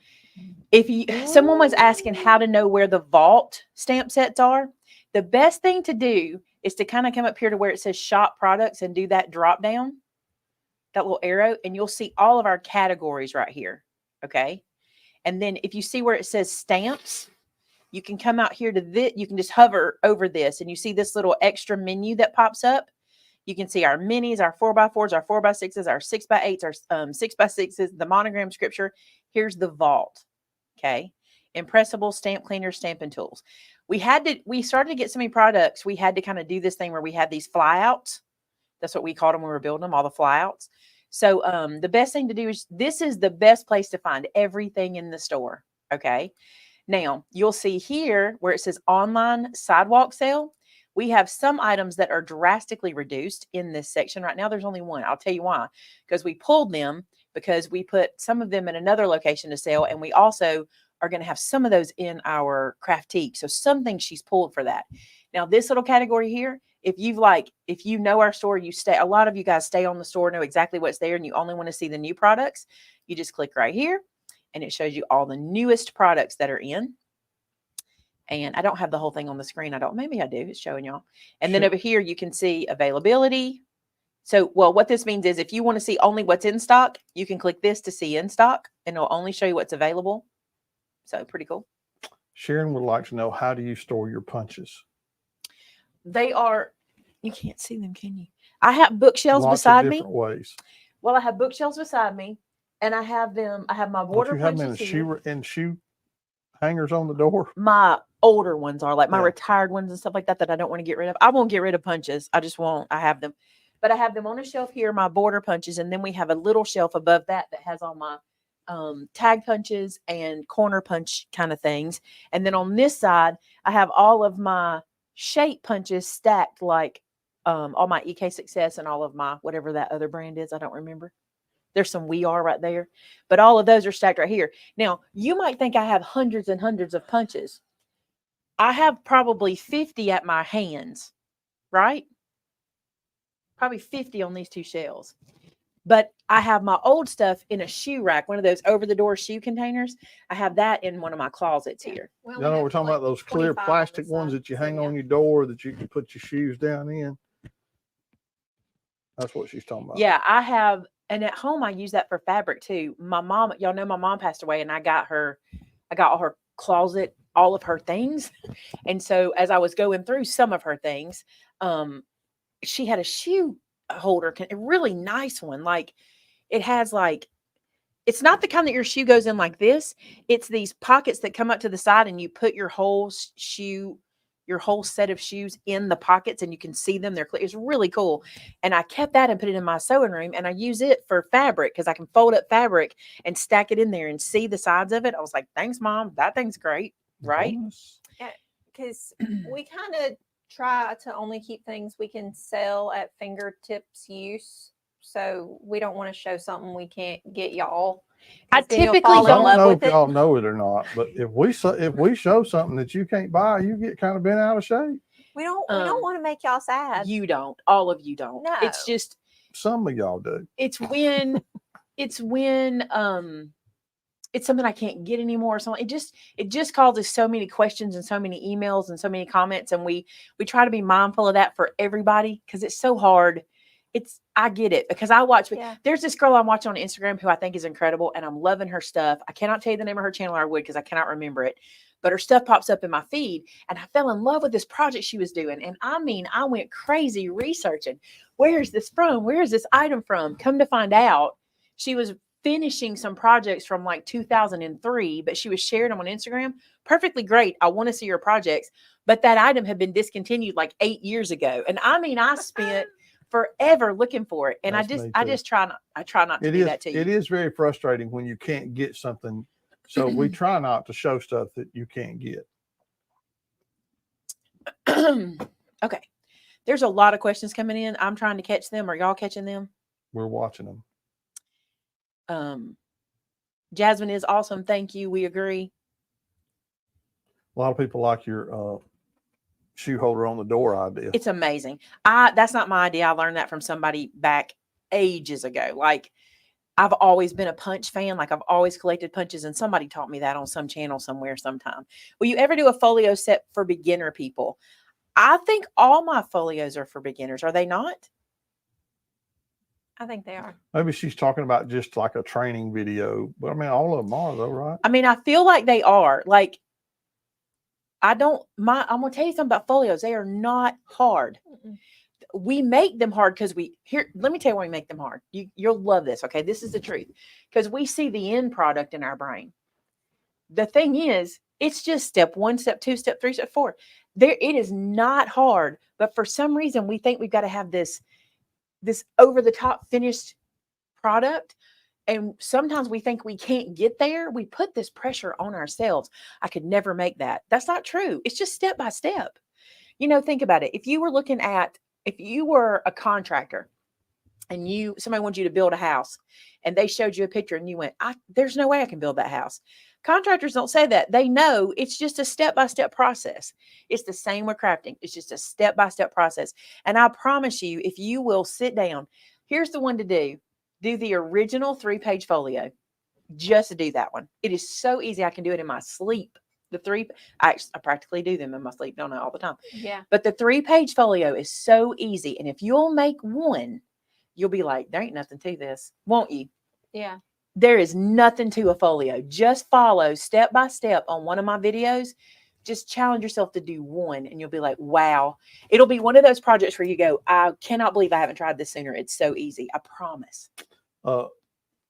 if someone was asking how to know where the vault stamp sets are, the best thing to do is to kind of come up here to where it says shop products and do that drop down, that little arrow, and you'll see all of our categories right here. Okay. And then if you see where it says stamps, you can come out here to this. You can just hover over this and you see this little extra menu that pops up. You can see our minis, our 4x4s, our 4x6s, our 6x8s, our 6x6s, the monogram scripture. Here's the vault. Okay. Impressible stamp cleaners, stamping tools. We started to get so many products. We had to kind of do this thing where we had these flyouts. That's what we called them when we were building them, all the flyouts. So the best thing to do is, this is the best place to find everything in the store. Okay. Now you'll see here where it says online sidewalk sale. We have some items that are drastically reduced in this section right now. There's only one. I'll tell you why. Because we pulled them because we put some of them in another location to sell. And we also are going to have some of those in our Craftique. So some things she's pulled for that. Now this little category here, if you know our store, a lot of you guys stay on the store, know exactly what's there, and you only want to see the new products, you just click right here and it shows you all the newest products that are in. And I don't have the whole thing on the screen. Maybe I do. It's showing y'all. And then over here, you can see availability. So, well, what this means is if you want to see only what's in stock, you can click this to see in stock and it'll only show you what's available. So pretty cool. Sharon would like to know, how do you store your punches? You can't see them, can you? I have bookshelves beside me. Ways. Well, I have bookshelves beside me and I have my border punches. Don't you have them in shoe hangers on the door? My older ones are, like my retired ones and stuff like that I don't want to get rid of. I won't get rid of punches. I just won't. I have them. But I have them on a shelf here, my border punches, and then we have a little shelf above that has all my tag punches and corner punch kind of things. And then on this side, I have all of my shape punches stacked like all my EK Success and all of my whatever that other brand is. I don't remember. There's some We Are right there, but all of those are stacked right here. Now, you might think I have hundreds and hundreds of punches. I have probably 50 at my hands, right? Probably 50 on these two shelves. But I have my old stuff in a shoe rack, one of those over-the-door shoe containers. I have that in one of my closets here. We You only know, have we're talking like about those clear 25 on the plastic ones side, that you so hang yeah. on your door that you can put your shoes down in. That's what she's talking about. Yeah, I have, and at home I use that for fabric too. My mom, y'all know my mom passed away, and I got all her closet, all of her things. And so as I was going through some of her things, she had a shoe holder, a really nice one. Like it has like, it's not the kind that your shoe goes in like this. It's these pockets that come up to the side and you put your whole shoe, your whole set of shoes in the pockets and you can see them. They're clear. It's really cool. And I kept that and put it in my sewing room and I use it for fabric because I can fold up fabric and stack it in there and see the sides of it. I was like, thanks, Mom. That thing's great. Right? Because we kind of try to only keep things we can sell at fingertips use. So we don't want to show something we can't get y'all. I Then you'll typically fall I in don't love know with if it. y'all know it or not, but if we show something that you can't buy, you get kind of bent out of shape. We don't Um, want to make y'all sad. You don't. All of you don't. No. It's just, Some of y'all do. it's when it's something I can't get anymore. So it just causes so many questions and so many emails and so many comments. And we try to be mindful of that for everybody because it's so hard. I get it because I watch, there's this girl I'm watching on Instagram who I think is incredible and I'm loving her stuff. I cannot tell you the name of her channel, or I would because I cannot remember it, but her stuff pops up in my feed and I fell in love with this project she was doing. And I mean, I went crazy researching, where's this from? Where is this item from? Come to find out, she was finishing some projects from like 2003, but she was sharing them on Instagram. Perfectly great. I want to see her projects, but that item had been discontinued like 8 years ago. And I mean, I spent forever looking for it. And That's I just try not to do that to you. It is very frustrating when you can't get something. So we try not to show stuff that you can't get. Okay. There's a lot of questions coming in. I'm trying to catch them. Are y'all catching them? We're watching them. Jasmine is awesome. Thank you. We agree. A lot of people like your shoe holder on the door idea. It's amazing. That's not my idea. I learned that from somebody back ages ago. Like I've always been a punch fan. Like I've always collected punches and somebody taught me that on some channel somewhere sometime. Will you ever do a folio set for beginner people? I think all my folios are for beginners. Are they not? I think they are. Maybe she's talking about just like a training video, but I mean, all of them are though, right? I mean, I feel like they are. Like I'm going to tell you something about folios. They are not hard. Mm-mm. We make them hard because let me tell you why we make them hard. You'll love this. Okay. This is the truth. Because we see the end product in our brain. The thing is, it's just step 1, step 2, step 3, step 4. It is not hard, but for some reason we think we've got to have this over the top finished product. And sometimes we think we can't get there. We put this pressure on ourselves. I could never make that. That's not true. It's just step by step. Think about it. If you were a contractor and somebody wanted you to build a house and they showed you a picture and you went, there's no way I can build that house. Contractors don't say that. They know it's just a step-by-step process. It's the same with crafting. It's just a step-by-step process. And I promise you, if you will sit down, here's the one to do. Do the original 3-page folio. Just do that one. It is so easy. I can do it in my sleep. I practically do them in my sleep. Don't know all the time. Yeah. But the 3-page folio is so easy. And if you'll make one, you'll be like, there ain't nothing to this. Won't you? Yeah. There is nothing to a folio. Just follow step by step on one of my videos. Just challenge yourself to do one and you'll be like, wow. It'll be one of those projects where you go, I cannot believe I haven't tried this sooner. It's so easy. I promise.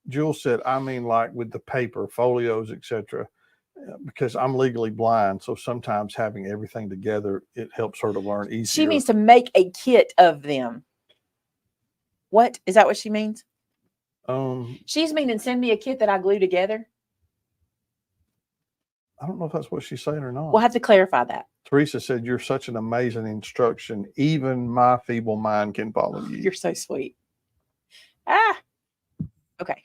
Jules said, I mean, like with the paper, folios, etc., because I'm legally blind. So sometimes having everything together, it helps her to learn easier. She means to make a kit of them. What? Is that what she means? She's meaning send me a kit that I glue together. I don't know if that's what she's saying or not. We'll have to clarify that. Teresa said, "You're such an amazing instruction. Even my feeble mind can follow you." You're so sweet. Okay.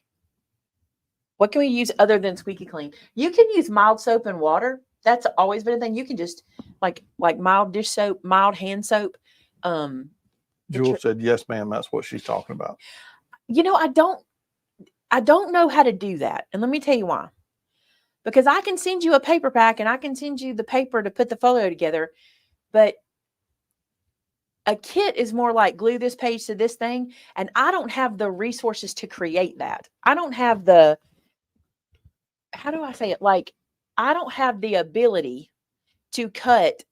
What can we use other than squeaky clean? You can use mild soap and water. That's always been a thing. You can just like mild dish soap, mild hand soap. Jewel said, "Yes, ma'am. That's what she's talking about." You know, I don't know how to do that. And let me tell you why. Because I can send you a paper pack and I can send you the paper to put the folio together, but a kit is more like glue this page to this thing, and I don't have the resources to create that. I don't have the, how do I say it? Like, I don't have the ability to cut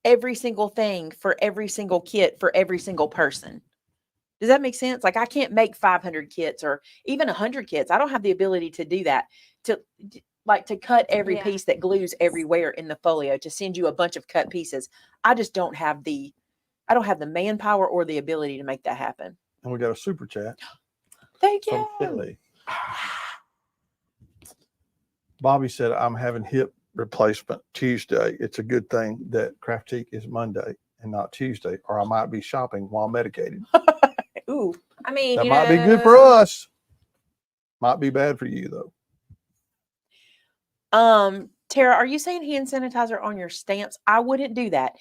every single thing for every single kit for every single person. Does that make sense? Like, I can't make 500 kits or even 100 kits. I don't have the ability to do that, to cut every piece that glues everywhere in the folio, to send you a bunch of cut pieces. I just don't have the manpower or the ability to make that happen. And we got a super chat. Thank from you. Kelly. Bobby said, "I'm having hip replacement Tuesday. It's a good thing that Craftique is Monday and not Tuesday, or I might be shopping while medicated." Ooh. I mean, That might be good for us. Might be bad for you though. Tara, are you saying hand sanitizer on your stamps? I wouldn't do that.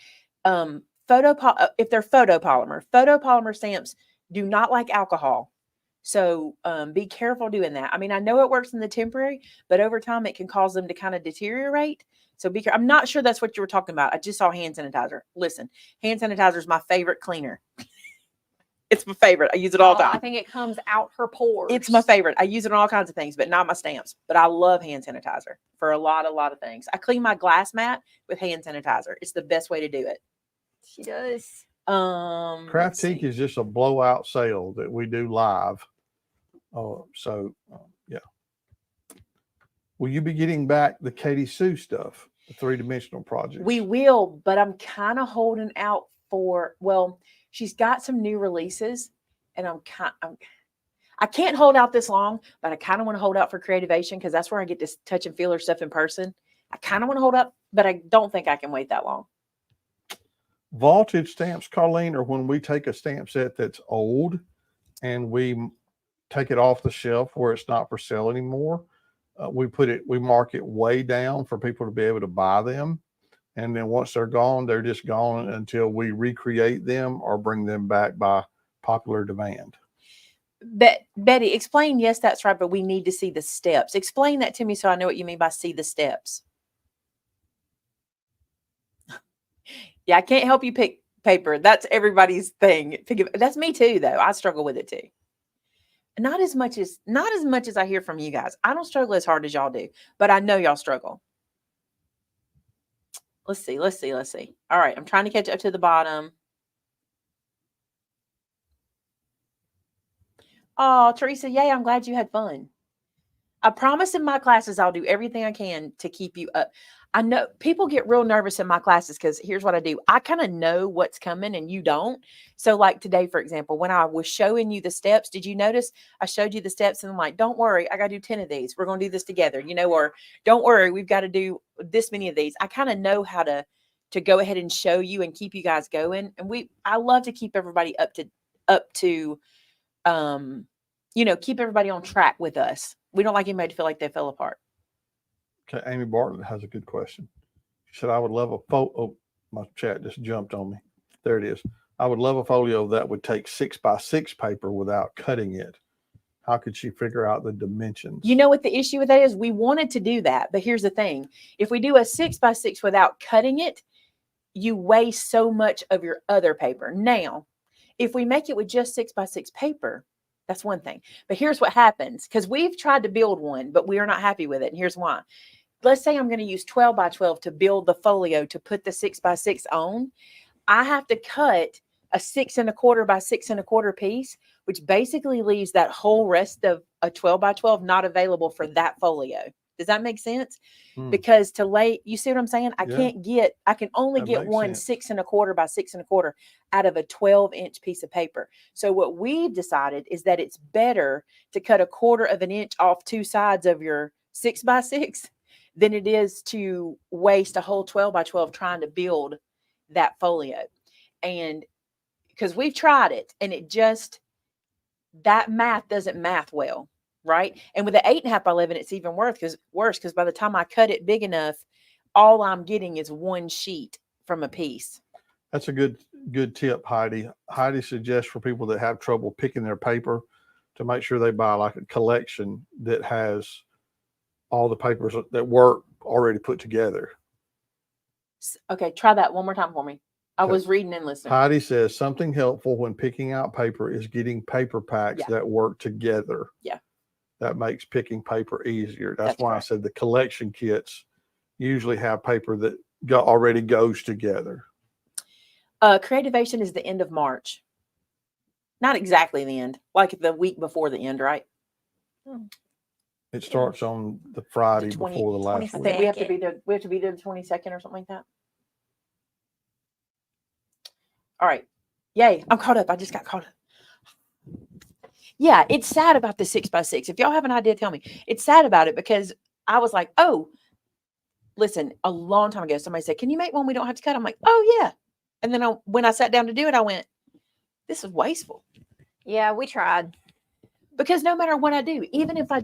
If they're photopolymer stamps do not like alcohol. So be careful doing that. I mean, I know it works in the temporary, but over time it can cause them to kind of deteriorate. So be careful. I'm not sure that's what you were talking about. I just saw hand sanitizer. Listen, hand sanitizer is my favorite cleaner. It's my favorite. I use it all the time. I think it comes out her pores. It's my favorite. I use it on all kinds of things, but not my stamps. But I love hand sanitizer for a lot of things. I clean my glass mat with hand sanitizer. It's the best way to do it. She does. Craftique is just a blowout sale that we do live. Yeah. Will you be getting back the Katie Sue stuff, the 3-dimensional project? We will, but I'm kind of holding out for, well, she's got some new releases, and I can't hold out this long, but I kind of want to hold out for Creativation because that's where I get to touch and feel her stuff in person. I kind of want to hold up, but I don't think I can wait that long. Vaulted stamps, Colleen, are when we take a stamp set that's old and we take it off the shelf where it's not for sale anymore. We mark it way down for people to be able to buy them. And then once they're gone, they're just gone until we recreate them or bring them back by popular demand. Betty, explain, yes, that's right, but we need to see the steps. Explain that to me so I know what you mean by see the steps. Yeah, I can't help you pick paper. That's everybody's thing. That's me too, though. I struggle with it too. Not as much as I hear from you guys. I don't struggle as hard as y'all do, but I know y'all struggle. Let's see. All right, I'm trying to catch up to the bottom. Oh, Teresa, yay, I'm glad you had fun. I promise in my classes I'll do everything I can to keep you up. I know people get real nervous in my classes because here's what I do. I kind of know what's coming and you don't. So like today, for example, when I was showing you the steps, did you notice I showed you the steps and I'm like, don't worry, I got to do 10 of these. We're going to do this together, or don't worry, we've got to do this many of these. I kind of know how to go ahead and show you and keep you guys going. And I love to keep everybody up to keep everybody on track with us. We don't like anybody to feel like they fell apart. Okay, Amy Bartlett has a good question. She said, "I would love a photo." Oh, my chat just jumped on me. There it is. "I would love a folio that would take 6x6 paper without cutting it. How could she figure out the dimensions?" You know what the issue with that is? We wanted to do that, but here's the thing. If we do a 6x6 without cutting it, you waste so much of your other paper. Now, if we make it with just 6x6 paper, that's one thing. But here's what happens, because we've tried to build one, but we are not happy with it. And here's why. Let's say I'm going to use 12x12 to build the folio to put the 6x6 on. I have to cut a 6 1/4 by 6 1/4 piece, which basically leaves that whole rest of a 12x12 not available for that folio. Does that make sense? Because you see what I'm saying? I can only get one 6 1/4 by 6 1/4 out of a 12-inch piece of paper. So what we've decided is that it's better to cut 1/4 of an inch off two sides of your 6x6 than it is to waste a whole 12 by 12 trying to build that folio. And because we've tried it and it just, that math doesn't math well, right? And with the 8.5 by 11, it's even worse because by the time I cut it big enough, all I'm getting is one sheet from a piece. That's a good tip, Heidi. Heidi suggests for people that have trouble picking their paper to make sure they buy like a collection that has all the papers that work already put together. Okay, try that one more time for me. I Okay. was reading and listening. Heidi says something helpful when picking out paper is getting paper packs Yeah. that work together. Yeah. That makes picking paper easier. That's why correct. I said the collection kits usually have paper that already goes together. Creativation is the end of March. Not exactly the end, like the week before the end, right? It starts on the Friday 20 before the last 26th. I week. think we have to be there. We have to be there the 22nd or something like that. All right. Yay. I'm caught up. I just got caught up. Yeah, it's sad about the 6x6. If y'all have an idea, tell me. It's sad about it because I was like, oh, listen, a long time ago, somebody said, can you make one we don't have to cut? I'm like, oh, yeah. And then when I sat down to do it, I went, this is wasteful. Yeah, we tried. Because no matter what I do, even if I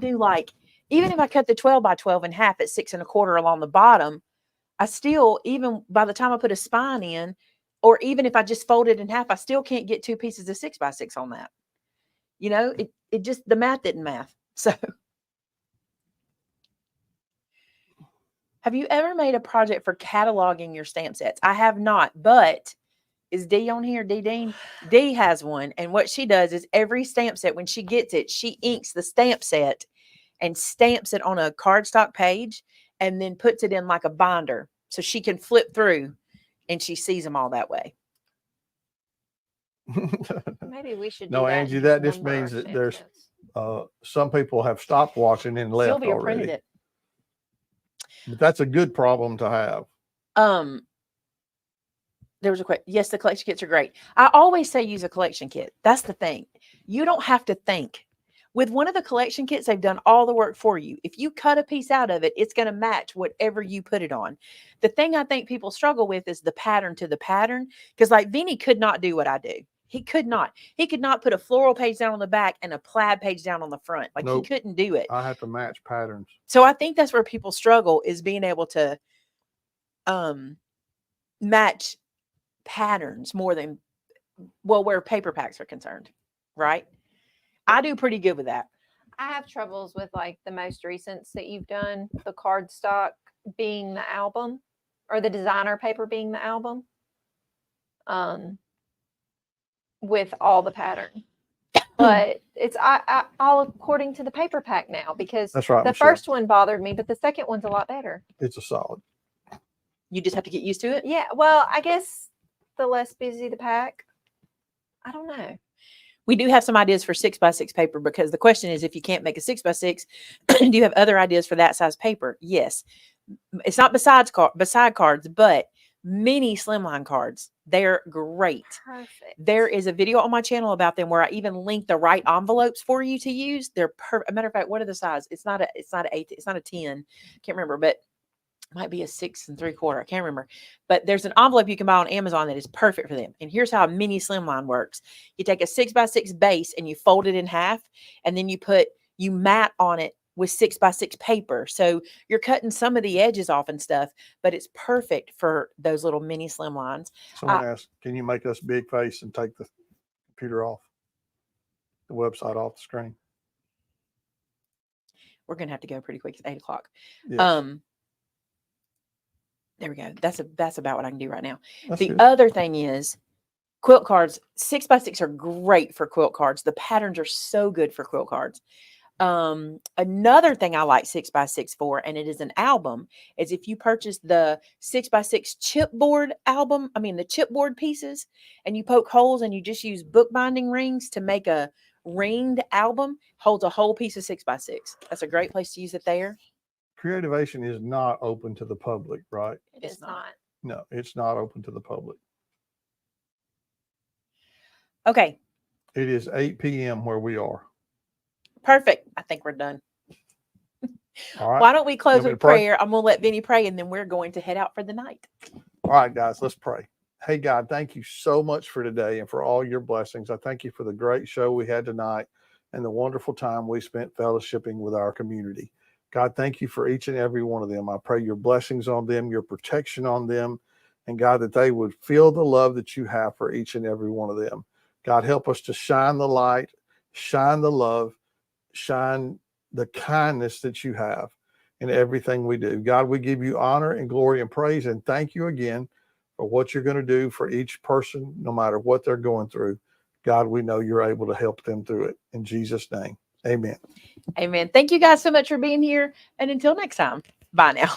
cut the 12 by 12 in half at 6 1/4 along the bottom, I still, even by the time I put a spine in, or even if I just fold it in half, I still can't get 2 pieces of 6x6 on that. You know, it just, the math didn't math. So have you ever made a project for cataloging your stamp sets? I have not, but is Dee on here? Dee Dean? Dee has one. And what she does is every stamp set, when she gets it, she inks the stamp set and stamps it on a cardstock page and then puts it in like a binder so she can flip through and she sees them all that way. Maybe we should. No, do that Angie, and that just number our means that stamp there's sets. some people have stopped watching and left Sylvia already. printed it. But that's a good problem to have. There was a question. Yes, the collection kits are great. I always say use a collection kit. That's the thing. You don't have to think. With one of the collection kits, they've done all the work for you. If you cut a piece out of it, it's going to match whatever you put it on. The thing I think people struggle with is the pattern to the pattern. Because like Vinny could not do what I do. He could not. He could not put a floral page down on the back and a plaid page down on the front. Like Nope. he couldn't do it. I have to match patterns. So I think that's where people struggle, is being able to match patterns more than, well, where paper packs are concerned, right? I do pretty good with that. I have troubles with like the most recents that you've done, the cardstock being the album or the designer paper being the album. With all the pattern. But it's I all according to the paper pack now, because That's right, the Michelle. first one bothered me, but the second one's a lot better. It's a solid. You just have to get used to it. Yeah, well, I guess the less busy the pack. I don't know. We do have some ideas for 6x6 paper, because the question is, if you can't make a 6x6, do you have other ideas for that size paper? Yes. It's not beside cards, but mini slimline cards. They're great. Perfect. There is a video on my channel about them where I even link the right envelopes for you to use. They're a matter of fact, what are the size? It's not a 8, it's not a 10. Can't remember, but it might be a 6 3/4. I can't remember. But there's an envelope you can buy on Amazon that is perfect for them. And here's how a mini slimline works. You take a 6x6 base and you fold it in half, and then you mat on it with 6x6 paper. So you're cutting some of the edges off and stuff, but it's perfect for those little mini slimlines. Someone asked, can you make us big face and take the computer off, the website off the screen? We're going to have to go pretty quick. It's 8 o'clock. Yes. There we go. That's about what I can do right now. That's The good. other thing is quilt cards. 6x6 are great for quilt cards. The patterns are so good for quilt cards. Another thing I like 6x6 for, and it is an album, is if you purchase the 6x6 chipboard album, the chipboard pieces, and you poke holes and you just use bookbinding rings to make a ringed album, holds a whole piece of 6x6. That's a great place to use it there. Creativation is not open to the public, right? It's not. No, it's not open to the public. Okay. It is 8 p.m. where we are. Perfect. I think we're done. All right. Why don't we close want me to with pray? prayer? I'm going to let Benny pray, and then we're going to head out for the night. All right, guys, let's pray. Hey, God, thank you so much for today and for all your blessings. I thank you for the great show we had tonight and the wonderful time we spent fellowshipping with our community. God, thank you for each and every one of them. I pray your blessings on them, your protection on them, and God, that they would feel the love that you have for each and every one of them. God, help us to shine the light, shine the love, shine the kindness that you have in everything we do. God, we give you honor and glory and praise, and thank you again for what you're going to do for each person, no matter what they're going through. God, we know you're able to help them through it. In Jesus' name, amen. Amen. Thank you guys so much for being here. And until next time, bye now.